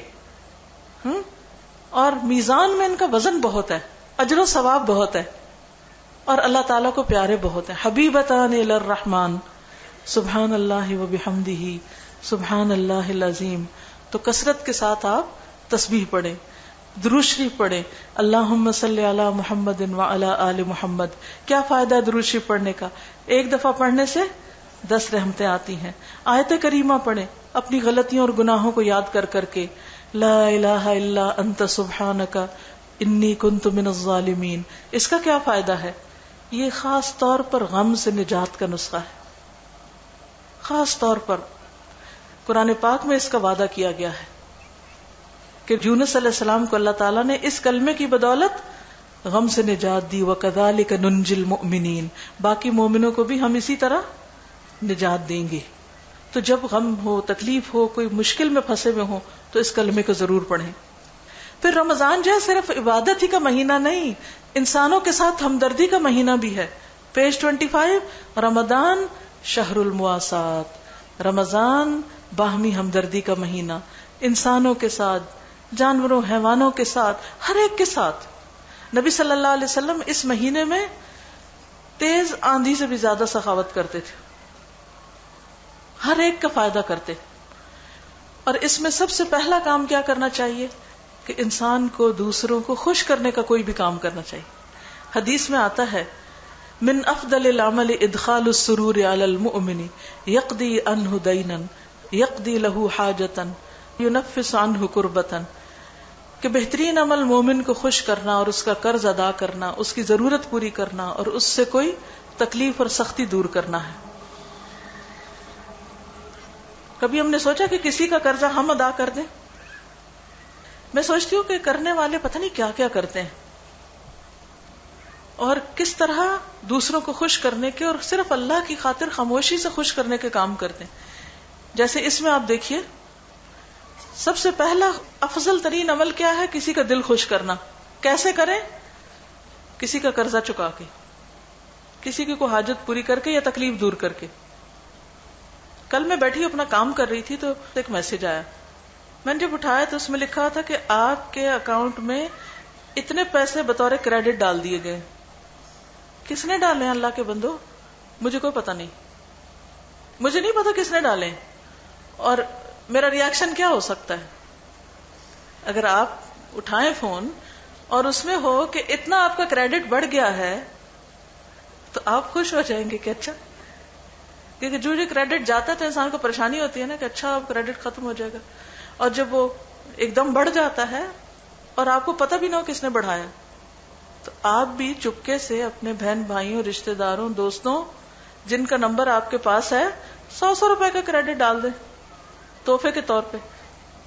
اور میزان میں ان کا وزن بہت ہے، اجر و ثواب بہت ہے، اور اللہ تعالیٰ کو پیارے بہت ہیں. حبیبتان الی الرحمن سبحان اللہ و بحمدہ سبحان اللہ العظیم. تو کثرت کے ساتھ آپ تسبیح پڑھیں، درود شریف پڑھیں، اللہم صلی علی محمد وعلی آل محمد. کیا فائدہ ہے درود شریف پڑھنے کا؟ 1 دفعہ پڑھنے سے 10 رحمتیں آتی ہیں. آیت کریمہ پڑھیں اپنی غلطیوں اور گناہوں کو یاد کر کر کے، لا الہ الا انت سبحانک انی کنت من الظالمین. اس کا کیا فائدہ ہے؟ یہ خاص طور پر غم سے نجات کا نسخہ ہے. خاص طور پر قرآن پاک میں اس کا وعدہ کیا گیا ہے کہ یونس علیہ السلام کو اللہ تعالیٰ نے اس کلمے کی بدولت غم سے نجات دی. وَكَذَلِكَ نُنْجِي الْمُؤْمِنِينَ، باقی مومنوں کو بھی ہم اسی طرح نجات دیں گے. تو جب غم ہو، تکلیف ہو، کوئی مشکل میں پھنسے ہوئے ہوں تو اس کلمے کو ضرور پڑھیں. پھر رمضان جو ہے صرف عبادت ہی کا مہینہ نہیں، انسانوں کے ساتھ ہمدردی کا مہینہ بھی ہے. پیج 25، رمضان شہر المواسات، رمضان باہمی ہمدردی کا مہینہ، انسانوں کے ساتھ، جانوروں حیوانوں کے ساتھ، ہر ایک کے ساتھ. نبی صلی اللہ علیہ وسلم اس مہینے میں تیز آندھی سے بھی زیادہ سخاوت کرتے تھے، ہر ایک کا فائدہ کرتے. اور اس میں سب سے پہلا کام کیا کرنا چاہیے کہ انسان کو دوسروں کو خوش کرنے کا کوئی بھی کام کرنا چاہیے. حدیث میں آتا ہے من افضل العمل ادخال السرور علی المؤمن یقضی عنہ دینا یقضی له حاجتا ینفس عنہ کربتا، کہ بہترین عمل مومن کو خوش کرنا اور اس کا قرض ادا کرنا، اس کی ضرورت پوری کرنا اور اس سے کوئی تکلیف اور سختی دور کرنا ہے. کبھی ہم نے سوچا کہ کسی کا قرضہ ہم ادا کر دیں؟ میں سوچتی ہوں کہ کرنے والے پتہ نہیں کیا کیا کرتے ہیں، اور کس طرح دوسروں کو خوش کرنے کے اور صرف اللہ کی خاطر خاموشی سے خوش کرنے کے کام کرتے ہیں. جیسے اس میں آپ دیکھیے، سب سے پہلا افضل ترین عمل کیا ہے؟ کسی کا دل خوش کرنا. کیسے کریں؟ کسی کا قرضہ چکا کے، کسی کی کوئی حاجت پوری کر کے یا تکلیف دور کر کے. کل میں بیٹھی اپنا کام کر رہی تھی تو ایک میسج آیا، میں نے جب اٹھایا تو اس میں لکھا تھا کہ آپ کے اکاؤنٹ میں اتنے پیسے بطور کریڈٹ ڈال دیے گئے. کس نے ڈالے ہیں اللہ کے بندو؟ مجھے کوئی پتہ نہیں، مجھے نہیں پتا کس نے ڈالے. اور میرا ریاکشن کیا ہو سکتا ہے؟ اگر آپ اٹھائیں فون اور اس میں ہو کہ اتنا آپ کا کریڈٹ بڑھ گیا ہے تو آپ خوش ہو جائیں گے کہ اچھا، کیونکہ جو کریڈٹ جاتا ہے تو انسان کو پریشانی ہوتی ہے نا کہ اچھا اب کریڈٹ ختم ہو جائے گا. اور جب وہ ایک دم بڑھ جاتا ہے اور آپ کو پتہ بھی نہ ہو کس نے بڑھایا، تو آپ بھی چپکے سے اپنے بہن بھائیوں، رشتہ داروں، دوستوں جن کا نمبر آپ کے پاس ہے 100 روپے کا کریڈٹ ڈال دیں تحفے کے طور پہ.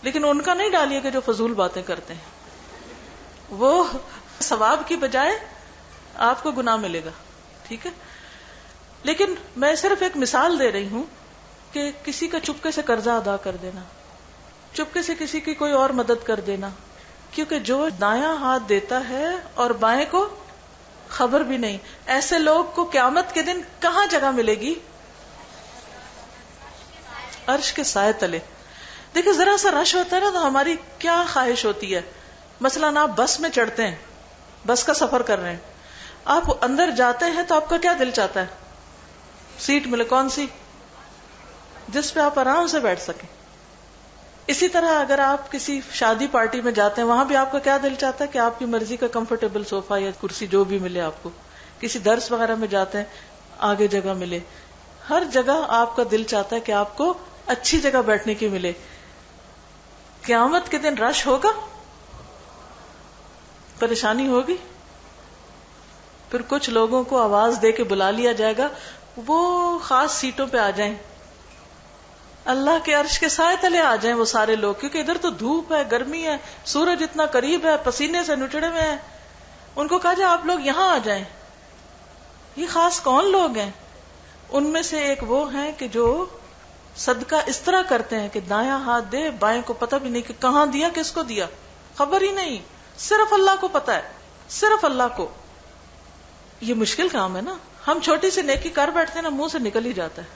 لیکن ان کا نہیں ڈالیے کہ جو فضول باتیں کرتے ہیں، وہ ثواب کی بجائے آپ کو گناہ ملے گا. ٹھیک ہے، لیکن میں صرف ایک مثال دے رہی ہوں کہ کسی کا چپکے سے قرضہ ادا کر دینا، چپکے سے کسی کی کوئی اور مدد کر دینا. کیونکہ جو دایاں ہاتھ دیتا ہے اور بائیں کو خبر بھی نہیں، ایسے لوگ کو قیامت کے دن کہاں جگہ ملے گی؟ عرش کے سائے تلے. دیکھیں ذرا سا رش ہوتا ہے نا تو ہماری کیا خواہش ہوتی ہے. مثلاً آپ بس میں چڑھتے ہیں, بس کا سفر کر رہے ہیں, آپ اندر جاتے ہیں تو آپ کا کیا دل چاہتا ہے؟ سیٹ ملے. کون سی؟ جس پہ آپ آرام سے بیٹھ سکیں. اسی طرح اگر آپ کسی شادی پارٹی میں جاتے ہیں, وہاں بھی آپ کا کیا دل چاہتا ہے کہ آپ کی مرضی کا کمفرٹیبل صوفہ یا کرسی جو بھی ملے آپ کو. کسی درس وغیرہ میں جاتے ہیں, آگے جگہ ملے. ہر جگہ آپ کا دل چاہتا ہے کہ آپ کو اچھی جگہ بیٹھنے کی ملے. قیامت کے دن رش ہوگا, پریشانی ہوگی. پھر کچھ لوگوں کو آواز دے کے بلا لیا جائے گا, وہ خاص سیٹوں پہ آ جائیں, اللہ کے عرش کے سائے تلے آ جائیں وہ سارے لوگ, کیونکہ ادھر تو دھوپ ہے, گرمی ہے, سورج اتنا قریب ہے, پسینے سے نچڑے ہوئے ہیں. ان کو کہا جائے آپ لوگ یہاں آ جائیں. یہ خاص کون لوگ ہیں؟ ان میں سے ایک وہ ہیں کہ جو صدقہ اس طرح کرتے ہیں کہ دایاں ہاتھ دے, بائیں کو پتہ بھی نہیں کہ کہاں دیا, کس کو دیا, خبر ہی نہیں, صرف اللہ کو پتہ ہے, صرف اللہ کو. یہ مشکل کام ہے نا. ہم چھوٹی سی نیکی کر بیٹھتے ہیں نا, منہ سے نکل ہی جاتا ہے,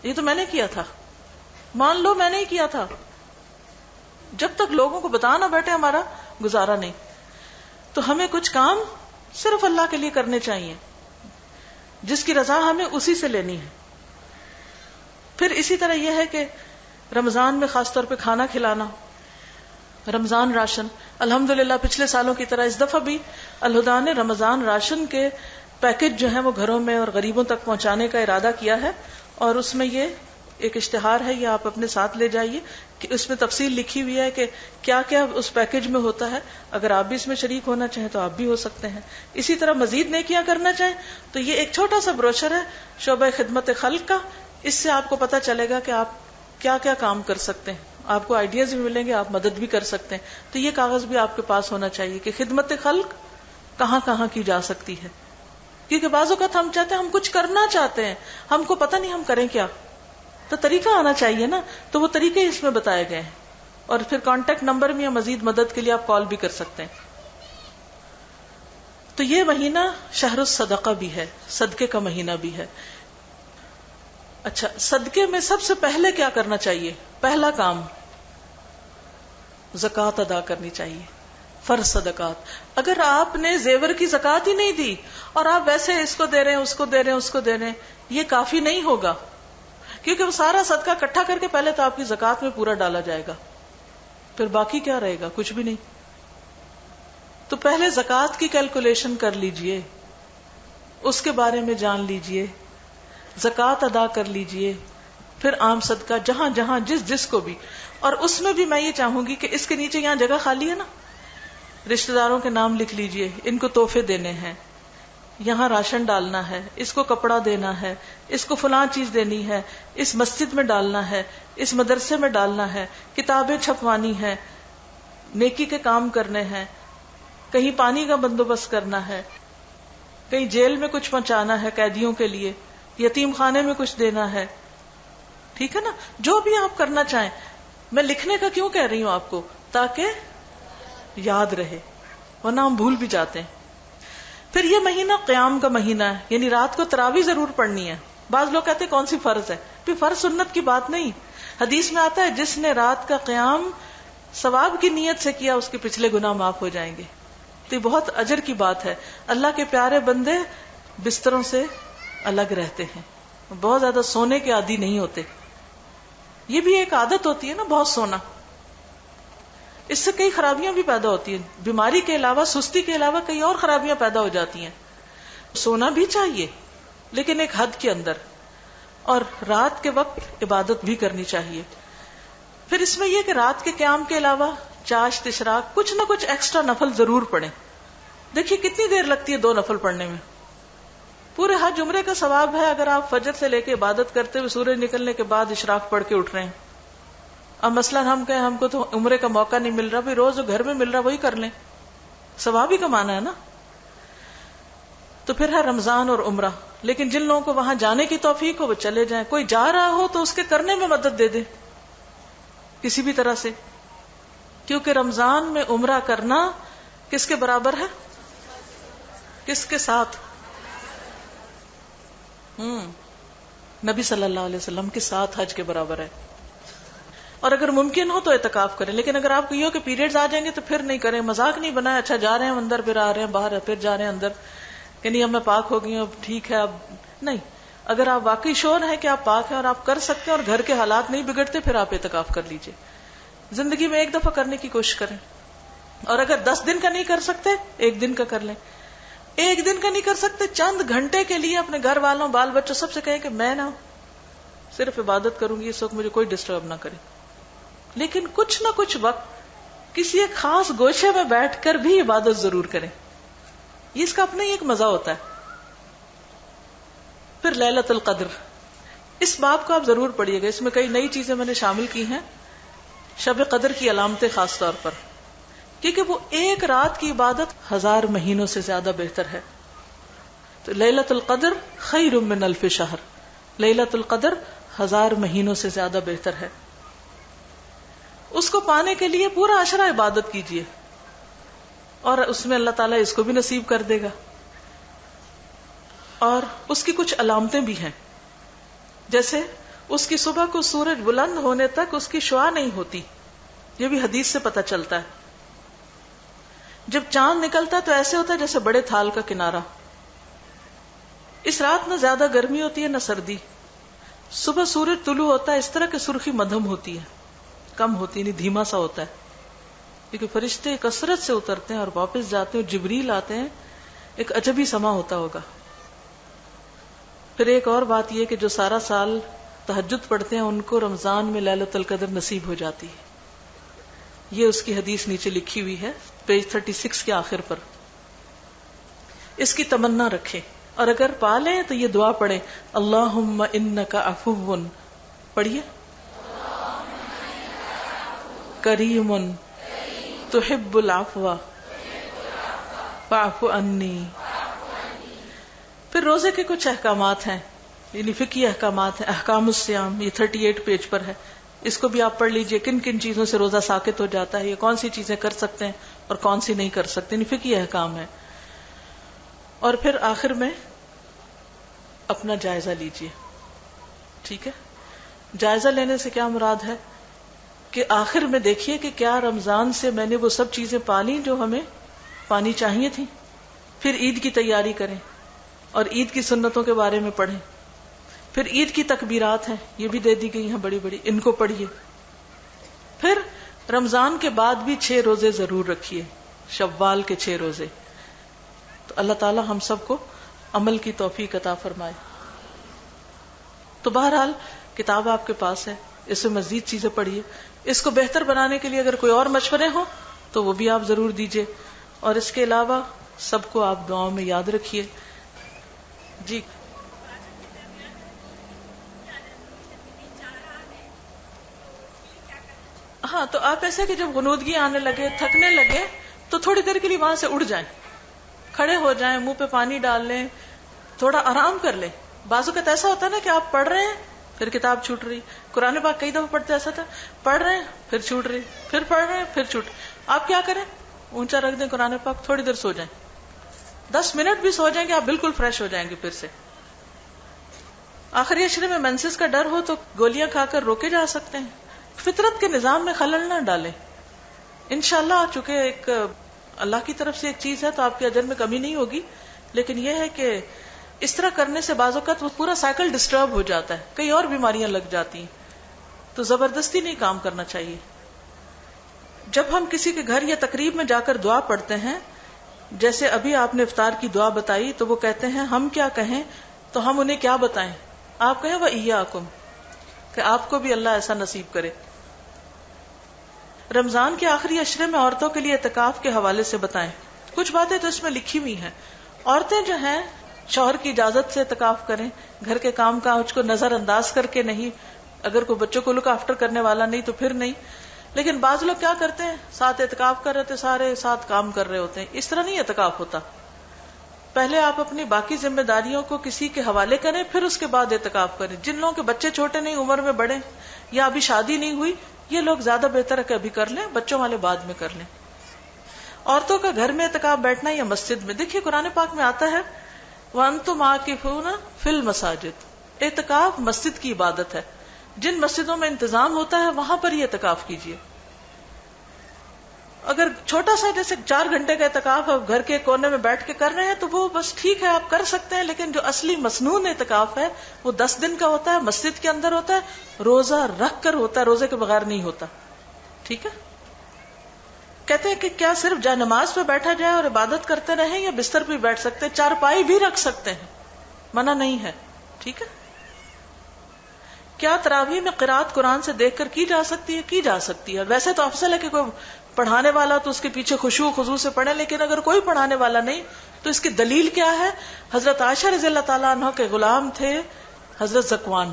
یہ تو میں نے کیا تھا, مان لو میں نے ہی کیا تھا. جب تک لوگوں کو بتا نہ بیٹھے ہمارا گزارا نہیں. تو ہمیں کچھ کام صرف اللہ کے لیے کرنے چاہیے, جس کی رضا ہمیں اسی سے لینی ہے. پھر اسی طرح یہ ہے کہ رمضان میں خاص طور پہ کھانا کھلانا, رمضان راشن. الحمدللہ پچھلے سالوں کی طرح اس دفعہ بھی الہدیٰ نے رمضان راشن کے پیکج جو ہیں وہ گھروں میں اور غریبوں تک پہنچانے کا ارادہ کیا ہے. اور اس میں یہ ایک اشتہار ہے, یہ آپ اپنے ساتھ لے جائیے, کہ اس میں تفصیل لکھی ہوئی ہے کہ کیا کیا اس پیکج میں ہوتا ہے. اگر آپ بھی اس میں شریک ہونا چاہیں تو آپ بھی ہو سکتے ہیں. اسی طرح مزید نیکیاں کرنا چاہیں تو یہ ایک چھوٹا سا بروشر ہے شعبہ خدمت خلق کا. اس سے آپ کو پتہ چلے گا کہ آپ کیا کیا کام کر سکتے ہیں, آپ کو آئیڈیاز بھی ملیں گے, آپ مدد بھی کر سکتے ہیں. تو یہ کاغذ بھی آپ کے پاس ہونا چاہیے کہ خدمت خلق کہاں کہاں کی جا سکتی ہے. کیونکہ بعض اوقات ہم چاہتے ہیں, ہم کچھ کرنا چاہتے ہیں, ہم کو پتہ نہیں ہم کریں کیا, تو طریقہ آنا چاہیے نا. تو وہ طریقے اس میں بتائے گئے ہیں. اور پھر کانٹیکٹ نمبر میں یا مزید مدد کے لیے آپ کال بھی کر سکتے ہیں. تو یہ مہینہ شہر الصدقہ بھی ہے, صدقے کا مہینہ بھی ہے. اچھا, صدقے میں سب سے پہلے کیا کرنا چاہیے؟ پہلا کام زکوٰۃ ادا کرنی چاہیے, فرض صدقات. اگر آپ نے زیور کی زکوٰۃ ہی نہیں دی اور آپ ویسے اس کو دے رہے ہیں, اس کو دے رہے ہیں, اس کو دے رہے ہیں, یہ کافی نہیں ہوگا, کیونکہ وہ سارا صدقہ اکٹھا کر کے پہلے تو آپ کی زکوٰۃ میں پورا ڈالا جائے گا, پھر باقی کیا رہے گا؟ کچھ بھی نہیں. تو پہلے زکوٰۃ کی کیلکولیشن کر لیجئے, اس کے بارے میں جان لیجئے, زکوٰۃ ادا کر لیجئے, پھر عام صدقہ جہاں جہاں جس کو بھی. اور اس میں بھی میں یہ چاہوں گی کہ اس کے نیچے یہاں جگہ خالی ہے نا, رشتہ داروں کے نام لکھ لیجئے, ان کو تحفے دینے ہیں, یہاں راشن ڈالنا ہے, اس کو کپڑا دینا ہے, اس کو فلاں چیز دینی ہے, اس مسجد میں ڈالنا ہے, اس مدرسے میں ڈالنا ہے, کتابیں چھپوانی ہے, نیکی کے کام کرنے ہیں, کہیں پانی کا بندوبست کرنا ہے, کہیں جیل میں کچھ پہنچانا ہے قیدیوں کے لیے, یتیم خانے میں کچھ دینا ہے. ٹھیک ہے نا, جو بھی آپ کرنا چاہیں. میں لکھنے کا کیوں کہہ رہی ہوں آپ کو؟ تاکہ یاد رہے, ورنہ ہم بھول بھی جاتے ہیں. پھر یہ مہینہ قیام کا مہینہ ہے, یعنی رات کو تراویح ضرور پڑھنی ہے. بعض لوگ کہتے ہیں کون سی فرض ہے؟ پھر فرض سنت کی بات نہیں. حدیث میں آتا ہے جس نے رات کا قیام ثواب کی نیت سے کیا اس کے پچھلے گناہ معاف ہو جائیں گے. تو یہ بہت اجر کی بات ہے. اللہ کے پیارے بندے بستروں سے الگ رہتے ہیں, بہت زیادہ سونے کے عادی نہیں ہوتے. یہ بھی ایک عادت ہوتی ہے نا بہت سونا, اس سے کئی خرابیاں بھی پیدا ہوتی ہیں. بیماری کے علاوہ, سستی کے علاوہ کئی اور خرابیاں پیدا ہو جاتی ہیں. سونا بھی چاہیے لیکن ایک حد کے اندر, اور رات کے وقت عبادت بھی کرنی چاہیے. پھر اس میں یہ کہ رات کے قیام کے علاوہ چاشت, اشراق, کچھ نہ کچھ ایکسٹرا نفل ضرور پڑھیں. دیکھیے کتنی دیر لگتی ہے 2 نفل پڑھنے میں. پورے حج عمرے کا ثواب ہے اگر آپ فجر سے لے کے عبادت کرتے ہوئے سورج نکلنے کے بعد اشراق پڑھ کے اٹھ رہے ہیں. اب مثلاً ہم کہیں ہم کو تو عمرے کا موقع نہیں مل رہا, بھی روز جو گھر میں مل رہا وہی کر لیں, ثواب ہی کمانا ہے نا. تو پھر ہے رمضان اور عمرہ. لیکن جن لوگوں کو وہاں جانے کی توفیق ہو وہ چلے جائیں, کوئی جا رہا ہو تو اس کے کرنے میں مدد دے دے کسی بھی طرح سے, کیونکہ رمضان میں عمرہ کرنا کس کے برابر ہے؟ کس کے ساتھ؟ نبی صلی اللہ علیہ وسلم کے ساتھ حج کے برابر ہے. اور اگر ممکن ہو تو اعتکاف کریں. لیکن اگر آپ کو یہ ہو کہ پیریڈز آ جائیں گے تو پھر نہیں کریں. مذاق نہیں بنائے اچھا جا رہے ہیں اندر پھر آ رہے ہیں باہر پھر جا رہے ہیں اندر کہ نہیں اب میں پاک ہو گئی ہوں اب ٹھیک ہے اب نہیں. اگر آپ واقعی شور ہیں کہ آپ پاک ہیں اور آپ کر سکتے ہیں اور گھر کے حالات نہیں بگڑتے پھر آپ اعتکاف کر لیجئے. زندگی میں ایک دفعہ کرنے کی کوشش کریں. اور اگر 10 دن کا نہیں کر سکتے 1 دن کا کر لیں. 1 دن کا نہیں کر سکتے چند گھنٹے کے لیے اپنے گھر والوں بال بچوں سب سے کہیں کہ میں نا صرف عبادت کروں گی اس وقت مجھے کوئی ڈسٹرب نہ کرے. لیکن کچھ نہ کچھ وقت کسی ایک خاص گوشے میں بیٹھ کر بھی عبادت ضرور کریں. یہ اس کا اپنا ہی ایک مزہ ہوتا ہے. پھر لیلۃ القدر اس باب کو آپ ضرور پڑھیے گا. اس میں کئی نئی چیزیں میں نے شامل کی ہیں. شب قدر کی علامتیں خاص طور پر کیونکہ وہ ایک رات کی عبادت 1000 مہینوں سے زیادہ بہتر ہے. تو لیلۃ القدر خیر من 1000 شہر. لیلۃ القدر 1000 مہینوں سے زیادہ بہتر ہے. اس کو پانے کے لیے پورا عشرہ عبادت کیجیے اور اس میں اللہ تعالیٰ اس کو بھی نصیب کر دے گا. اور اس کی کچھ علامتیں بھی ہیں جیسے اس کی صبح کو سورج بلند ہونے تک اس کی شعاع نہیں ہوتی. یہ بھی حدیث سے پتہ چلتا ہے. جب چاند نکلتا ہے تو ایسے ہوتا ہے جیسے بڑے تھال کا کنارہ. اس رات نہ زیادہ گرمی ہوتی ہے نہ سردی. صبح سورج طلوع ہوتا ہے اس طرح کہ سرخی مدھم ہوتی ہے کم ہوتی نہیں دھیما سا ہوتا ہے کیونکہ فرشتے کثرت سے اترتے ہیں اور واپس جاتے ہیں. جبریل آتے ہیں. ایک عجب ہی سما ہوتا ہوگا. پھر ایک اور بات یہ کہ جو سارا سال تہجد پڑھتے ہیں ان کو رمضان میں لیلۃ القدر نصیب ہو جاتی ہے. یہ اس کی حدیث نیچے لکھی ہوئی ہے پیج 36 کے آخر پر. اس کی تمنا رکھیں اور اگر پا لیں تو یہ دعا پڑھیں اللہم انک عفو. پڑھیے کریم تحب العفو فاعف عنی. پھر روزے کے کچھ احکامات ہیں یعنی فقہی احکامات ہیں. احکام الصیام یہ 38 پیج پر ہے. اس کو بھی آپ پڑھ لیجئے. کن کن چیزوں سے روزہ ساقط ہو جاتا ہے, یہ کون سی چیزیں کر سکتے ہیں اور کون سی نہیں کر سکتے, یعنی فقہی احکام ہے. اور پھر آخر میں اپنا جائزہ لیجئے. ٹھیک ہے, جائزہ لینے سے کیا مراد ہے کہ آخر میں دیکھیے کہ کیا رمضان سے میں نے وہ سب چیزیں پالی جو ہمیں پانی چاہیے تھی. پھر عید کی تیاری کریں اور عید کی سنتوں کے بارے میں پڑھیں. پھر عید کی تکبیرات ہیں یہ بھی دے دی گئی ہیں بڑی بڑی, ان کو پڑھیے. پھر رمضان کے بعد بھی 6 روزے ضرور رکھیے, شوال کے 6 روزے. تو اللہ تعالی ہم سب کو عمل کی توفیق عطا فرمائے. تو بہرحال کتاب آپ کے پاس ہے, اس سے مزید چیزیں پڑھیے. اس کو بہتر بنانے کے لیے اگر کوئی اور مشورے ہوں تو وہ بھی آپ ضرور دیجئے. اور اس کے علاوہ سب کو آپ دعاؤں میں یاد رکھیے. جی ہاں, تو آپ ایسے کہ جب غنودگی آنے لگے تھکنے لگے تو تھوڑی دیر کے لیے وہاں سے اٹھ جائیں, کھڑے ہو جائیں, منہ پہ پانی ڈال لیں, تھوڑا آرام کر لیں. بعض اوقات ایسا ہوتا ہے نا کہ آپ پڑھ رہے ہیں پھر کتاب چھوٹ رہی. قرآن پاک کئی دفعہ پڑھتے ایسا تھا, پڑھ رہے ہیں پھر چھوٹ رہی, پھر پڑھ رہے ہیں پھر چھوٹ. آپ کیا کریں, اونچا رکھ دیں قرآن پاک, تھوڑی دیر سو جائیں, 10 منٹ بھی سو جائیں گے آپ بالکل فریش ہو جائیں گے. پھر سے آخری عشرے میں مینسز کا ڈر ہو تو گولیاں کھا کر روکے جا سکتے ہیں. فطرت کے نظام میں خلل نہ ڈالیں. انشاءاللہ چونکہ ایک اللہ کی طرف سے ایک چیز ہے تو آپ کے اجر میں کمی نہیں ہوگی, لیکن یہ ہے کہ اس طرح کرنے سے بعض اوقات وہ پورا سائیکل ڈسٹرب ہو جاتا ہے, کئی اور بیماریاں لگ جاتی ہیں. تو زبردستی نہیں کام کرنا چاہیے. جب ہم کسی کے گھر یا تقریب میں جا کر دعا پڑھتے ہیں, جیسے ابھی آپ نے افطار کی دعا بتائی, تو وہ کہتے ہیں ہم کیا کہیں, تو ہم انہیں کیا بتائیں. آپ کہیں وَإِيَّاكُمْ, کہ آپ کو بھی اللہ ایسا نصیب کرے. رمضان کے آخری عشرے میں عورتوں کے لیے اعتکاف کے حوالے سے بتائیں. کچھ باتیں تو اس میں لکھی ہوئی ہیں. عورتیں جو ہیں شوہر کی اجازت سے اعتکاف کریں, گھر کے کام کاج کو نظر انداز کر کے نہیں. اگر کوئی بچوں کو لک آفٹر کرنے والا نہیں تو پھر نہیں. لیکن بعض لوگ کیا کرتے ہیں, ساتھ اعتکاف کر رہے تھے, سارے ساتھ کام کر رہے ہوتے ہیں. اس طرح نہیں اعتکاف ہوتا. پہلے آپ اپنی باقی ذمہ داریوں کو کسی کے حوالے کریں, پھر اس کے بعد اعتکاف کریں. جن لوگوں کے بچے چھوٹے نہیں, عمر میں بڑے, یا ابھی شادی نہیں ہوئی, یہ لوگ زیادہ بہتر ہے کہ ابھی کر لیں, بچوں والے بعد میں کر لیں. عورتوں کا گھر میں اعتکاف بیٹھنا یا مسجد میں, دیکھیے قرآن پاک میں آتا ہے وَأَنْتُمْ عَاكِفُونَ فِي الْمَسَاجِدِ, اعتکاف مسجد کی عبادت ہے. جن مسجدوں میں انتظام ہوتا ہے وہاں پر یہ اعتکاف کیجیے. اگر چھوٹا سا جیسے 4 گھنٹے کا اعتکاف آپ گھر کے کونے میں بیٹھ کے کر رہے ہیں تو وہ بس ٹھیک ہے، آپ کر سکتے ہیں. لیکن جو اصلی مسنون اعتکاف ہے وہ 10 دن کا ہوتا ہے، مسجد کے اندر ہوتا ہے، روزہ رکھ کر ہوتا ہے، روزے کے بغیر نہیں ہوتا. ٹھیک ہے. کہتے ہیں کہ کیا صرف جا نماز پہ بیٹھا جائے اور عبادت کرتے رہیں، یا بستر پہ بیٹھ سکتے ہیں؟ چارپائی بھی رکھ سکتے ہیں، منع نہیں ہے. ٹھیک ہے. کیا تراویح میں قرات قرآن سے دیکھ کر کی جا سکتی ہے؟ کی جا سکتی ہے. ویسے تو افضل ہے کہ کوئی پڑھانے والا تو اس کے پیچھے خشوع خضوع سے پڑھے، لیکن اگر کوئی پڑھانے والا نہیں تو اس کی دلیل کیا ہے؟ حضرت عائشہ رضی اللہ تعالیٰ عنہ کے غلام تھے حضرت ذکوان،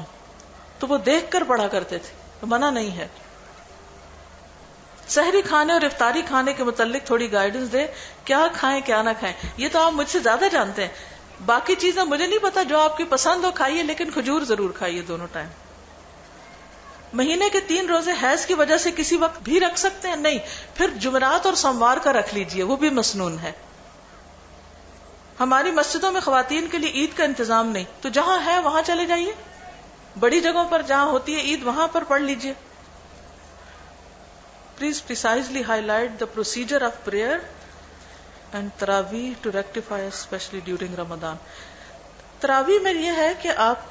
تو وہ دیکھ کر پڑھا کرتے تھے، تو منع نہیں ہے. سحری کھانے اور افطاری کھانے کے متعلق تھوڑی گائیڈنس دے، کیا کھائیں کیا نہ کھائیں. یہ تو آپ مجھ سے زیادہ جانتے ہیں، باقی چیزیں مجھے نہیں پتا، جو آپ کی پسند ہو کھائیے، لیکن کھجور ضرور کھائیے دونوں ٹائم. مہینے کے 3 روزے حیض کی وجہ سے کسی وقت بھی رکھ سکتے ہیں؟ نہیں، پھر جمعرات اور سوموار کا رکھ لیجئے، وہ بھی مسنون ہے. ہماری مسجدوں میں خواتین کے لیے عید کا انتظام نہیں، تو جہاں ہے وہاں چلے جائیے، بڑی جگہوں پر جہاں ہوتی ہے عید وہاں پر پڑھ لیجئے. Please precisely highlight the procedure of prayer and Taraweeh to rectify especially during Ramadan. تراویح میں یہ ہے کہ آپ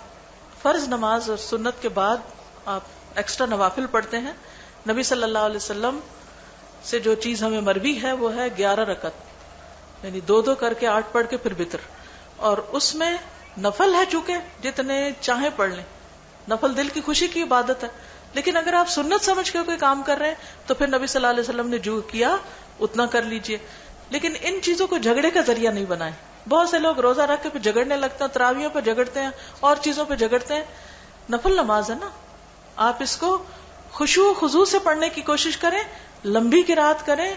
فرض نماز اور سنت کے بعد آپ ایکسٹرا نوافل پڑھتے ہیں. نبی صلی اللہ علیہ وسلم سے جو چیز ہمیں مروی ہے وہ ہے 11 رکعت، یعنی 2 کر کے 8 پڑھ کے پھر وتر. اور اس میں نفل ہے، چونکہ جتنے چاہیں پڑھ لیں، نفل دل کی خوشی کی عبادت ہے. لیکن اگر آپ سنت سمجھ کے کوئی کام کر رہے ہیں تو پھر نبی صلی اللہ علیہ وسلم نے جو کیا اتنا کر لیجئے. لیکن ان چیزوں کو جھگڑے کا ذریعہ نہیں بنائیں. بہت سے لوگ روزہ رکھ کے پھر جھگڑنے لگتے ہیں، تراویحوں پہ جھگڑتے ہیں اور چیزوں پہ جھگڑتے ہیں. نفل نماز ہے نا، آپ اس کو خشوع خضوع سے پڑھنے کی کوشش کریں، لمبی قرات کریں،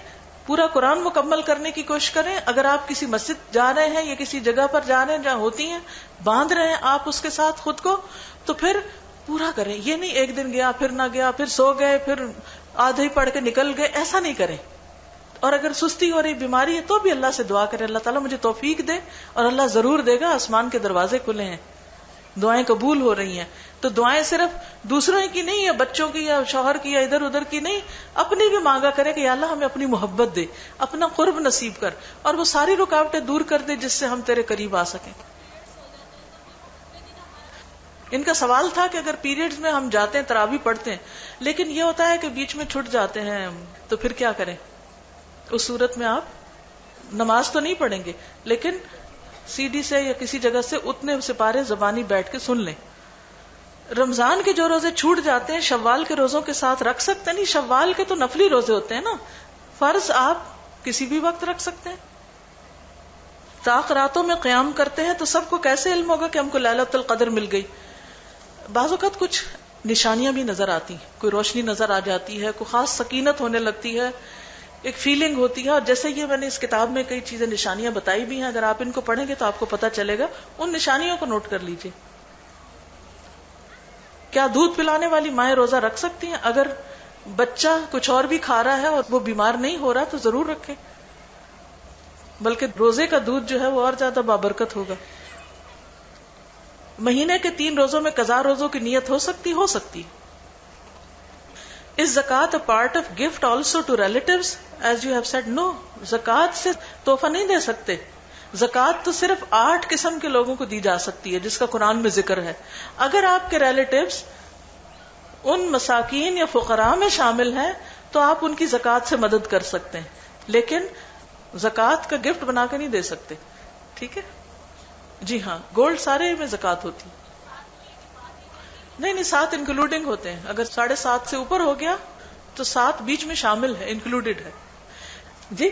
پورا قرآن مکمل کرنے کی کوشش کریں. اگر آپ کسی مسجد جا رہے ہیں یا کسی جگہ پر جا رہے ہیں جہاں ہوتی ہیں، باندھ رہے ہیں آپ اس کے ساتھ خود کو، تو پھر پورا کریں. یہ نہیں ایک دن گیا پھر نہ گیا، پھر سو گئے، پھر آدھے ہی پڑھ کے نکل گئے، ایسا نہیں کریں. اور اگر سستی ہو رہی، بیماری ہے، تو بھی اللہ سے دعا کریں، اللہ تعالیٰ مجھے توفیق دے، اور اللہ ضرور دے گا. آسمان کے دروازے کھلے ہیں، دعائیں قبول ہو رہی ہیں. تو دعائیں صرف دوسروں کی نہیں، یا بچوں کی یا شوہر کی یا ادھر ادھر کی نہیں، اپنی بھی مانگا کرے کہ یا اللہ ہمیں اپنی محبت دے، اپنا قرب نصیب کر، اور وہ ساری رکاوٹیں دور کر دے جس سے ہم تیرے قریب آ سکیں. ان کا سوال تھا کہ اگر پیریڈز میں ہم جاتے ہیں، تراویح پڑھتے ہیں، لیکن یہ ہوتا ہے کہ بیچ میں چھٹ جاتے ہیں، تو پھر کیا کریں؟ اس صورت میں آپ نماز تو نہیں پڑھیں گے، لیکن سی ڈی سے یا کسی جگہ سے اتنے سپارے زبانی بیٹھ کے سن لیں. رمضان کے جو روزے چھوٹ جاتے ہیں شوال کے روزوں کے ساتھ رکھ سکتے ہیں؟ نہیں، شوال کے تو نفلی روزے ہوتے ہیں نا، فرض آپ کسی بھی وقت رکھ سکتے ہیں. طاق راتوں میں قیام کرتے ہیں تو سب کو کیسے علم ہوگا کہ ہم کو لیلۃ القدر مل گئی؟ بعض اوقات کچھ نشانیاں بھی نظر آتی ہیں، کوئی روشنی نظر آ جاتی ہے، کوئی خاص سکینت ہونے لگتی ہے، ایک فیلنگ ہوتی ہے. اور جیسے یہ میں نے اس کتاب میں کئی چیزیں نشانیاں بتائی بھی ہیں، اگر آپ ان کو پڑھیں گے تو آپ کو پتہ چلے گا. ان نشانیوں کو نوٹ کر لیجئے. کیا دودھ پلانے والی مائیں روزہ رکھ سکتی ہیں؟ اگر بچہ کچھ اور بھی کھا رہا ہے اور وہ بیمار نہیں ہو رہا تو ضرور رکھیں، بلکہ روزے کا دودھ جو ہے وہ اور زیادہ بابرکت ہوگا. مہینے کے 3 روزوں میں قضا روزوں کی نیت ہو سکتی. Is zakat a part of gift also to relatives as you have said? No. زکات سے تحفہ نہیں دے سکتے. زکات تو صرف 8 قسم کے لوگوں کو دی جا سکتی ہے جس کا قرآن میں ذکر ہے. اگر آپ کے ریلیٹیوز ان مساکین یا فقراء میں شامل ہیں تو آپ ان کی زکات سے مدد کر سکتے ہیں، لیکن زکات کا گفٹ بنا کے نہیں دے سکتے. ٹھیک ہے جی ہاں، گولڈ سارے میں زکات ہوتی. نہیں 7 انکلوڈنگ ہوتے ہیں. اگر 7.5 سے اوپر ہو گیا تو 7 بیچ میں شامل ہے، انکلوڈیڈ ہے. جی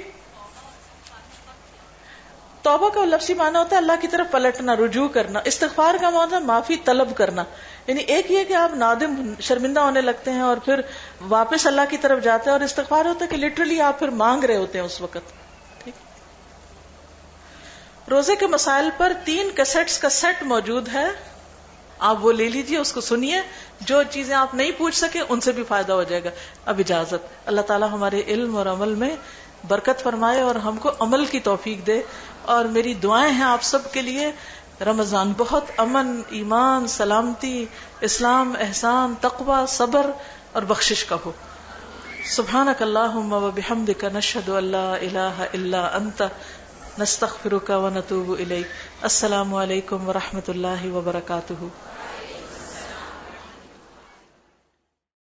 توبہ کا لفظی معنی ہوتا ہے اللہ کی طرف پلٹنا، رجوع کرنا. استغفار کا معنی معافی طلب کرنا. یعنی ایک یہ کہ آپ نادم شرمندہ ہونے لگتے ہیں اور پھر واپس اللہ کی طرف جاتے ہیں، اور استغفار ہوتا ہے کہ لٹرلی آپ پھر مانگ رہے ہوتے ہیں اس وقت. روزے کے مسائل پر 3 کیسٹس کا سیٹ موجود ہے، آپ وہ لے لیجئے، اس کو سنیے. جو چیزیں آپ نہیں پوچھ سکے ان سے بھی فائدہ ہو جائے گا. اب اجازت. اللہ تعالیٰ ہمارے علم اور عمل میں برکت فرمائے اور ہم کو عمل کی توفیق دے. اور میری دعائیں ہیں آپ سب کے لیے رمضان بہت امن، ایمان، سلامتی، اسلام، احسان، تقوی، صبر اور بخشش کا ہو۔ سبحانک اللہم وبحمدک نشہد ان لا الہ الا انت نستغفرک ونتوب الیک۔ السلام علیکم ورحمۃ اللہ وبرکاتہ۔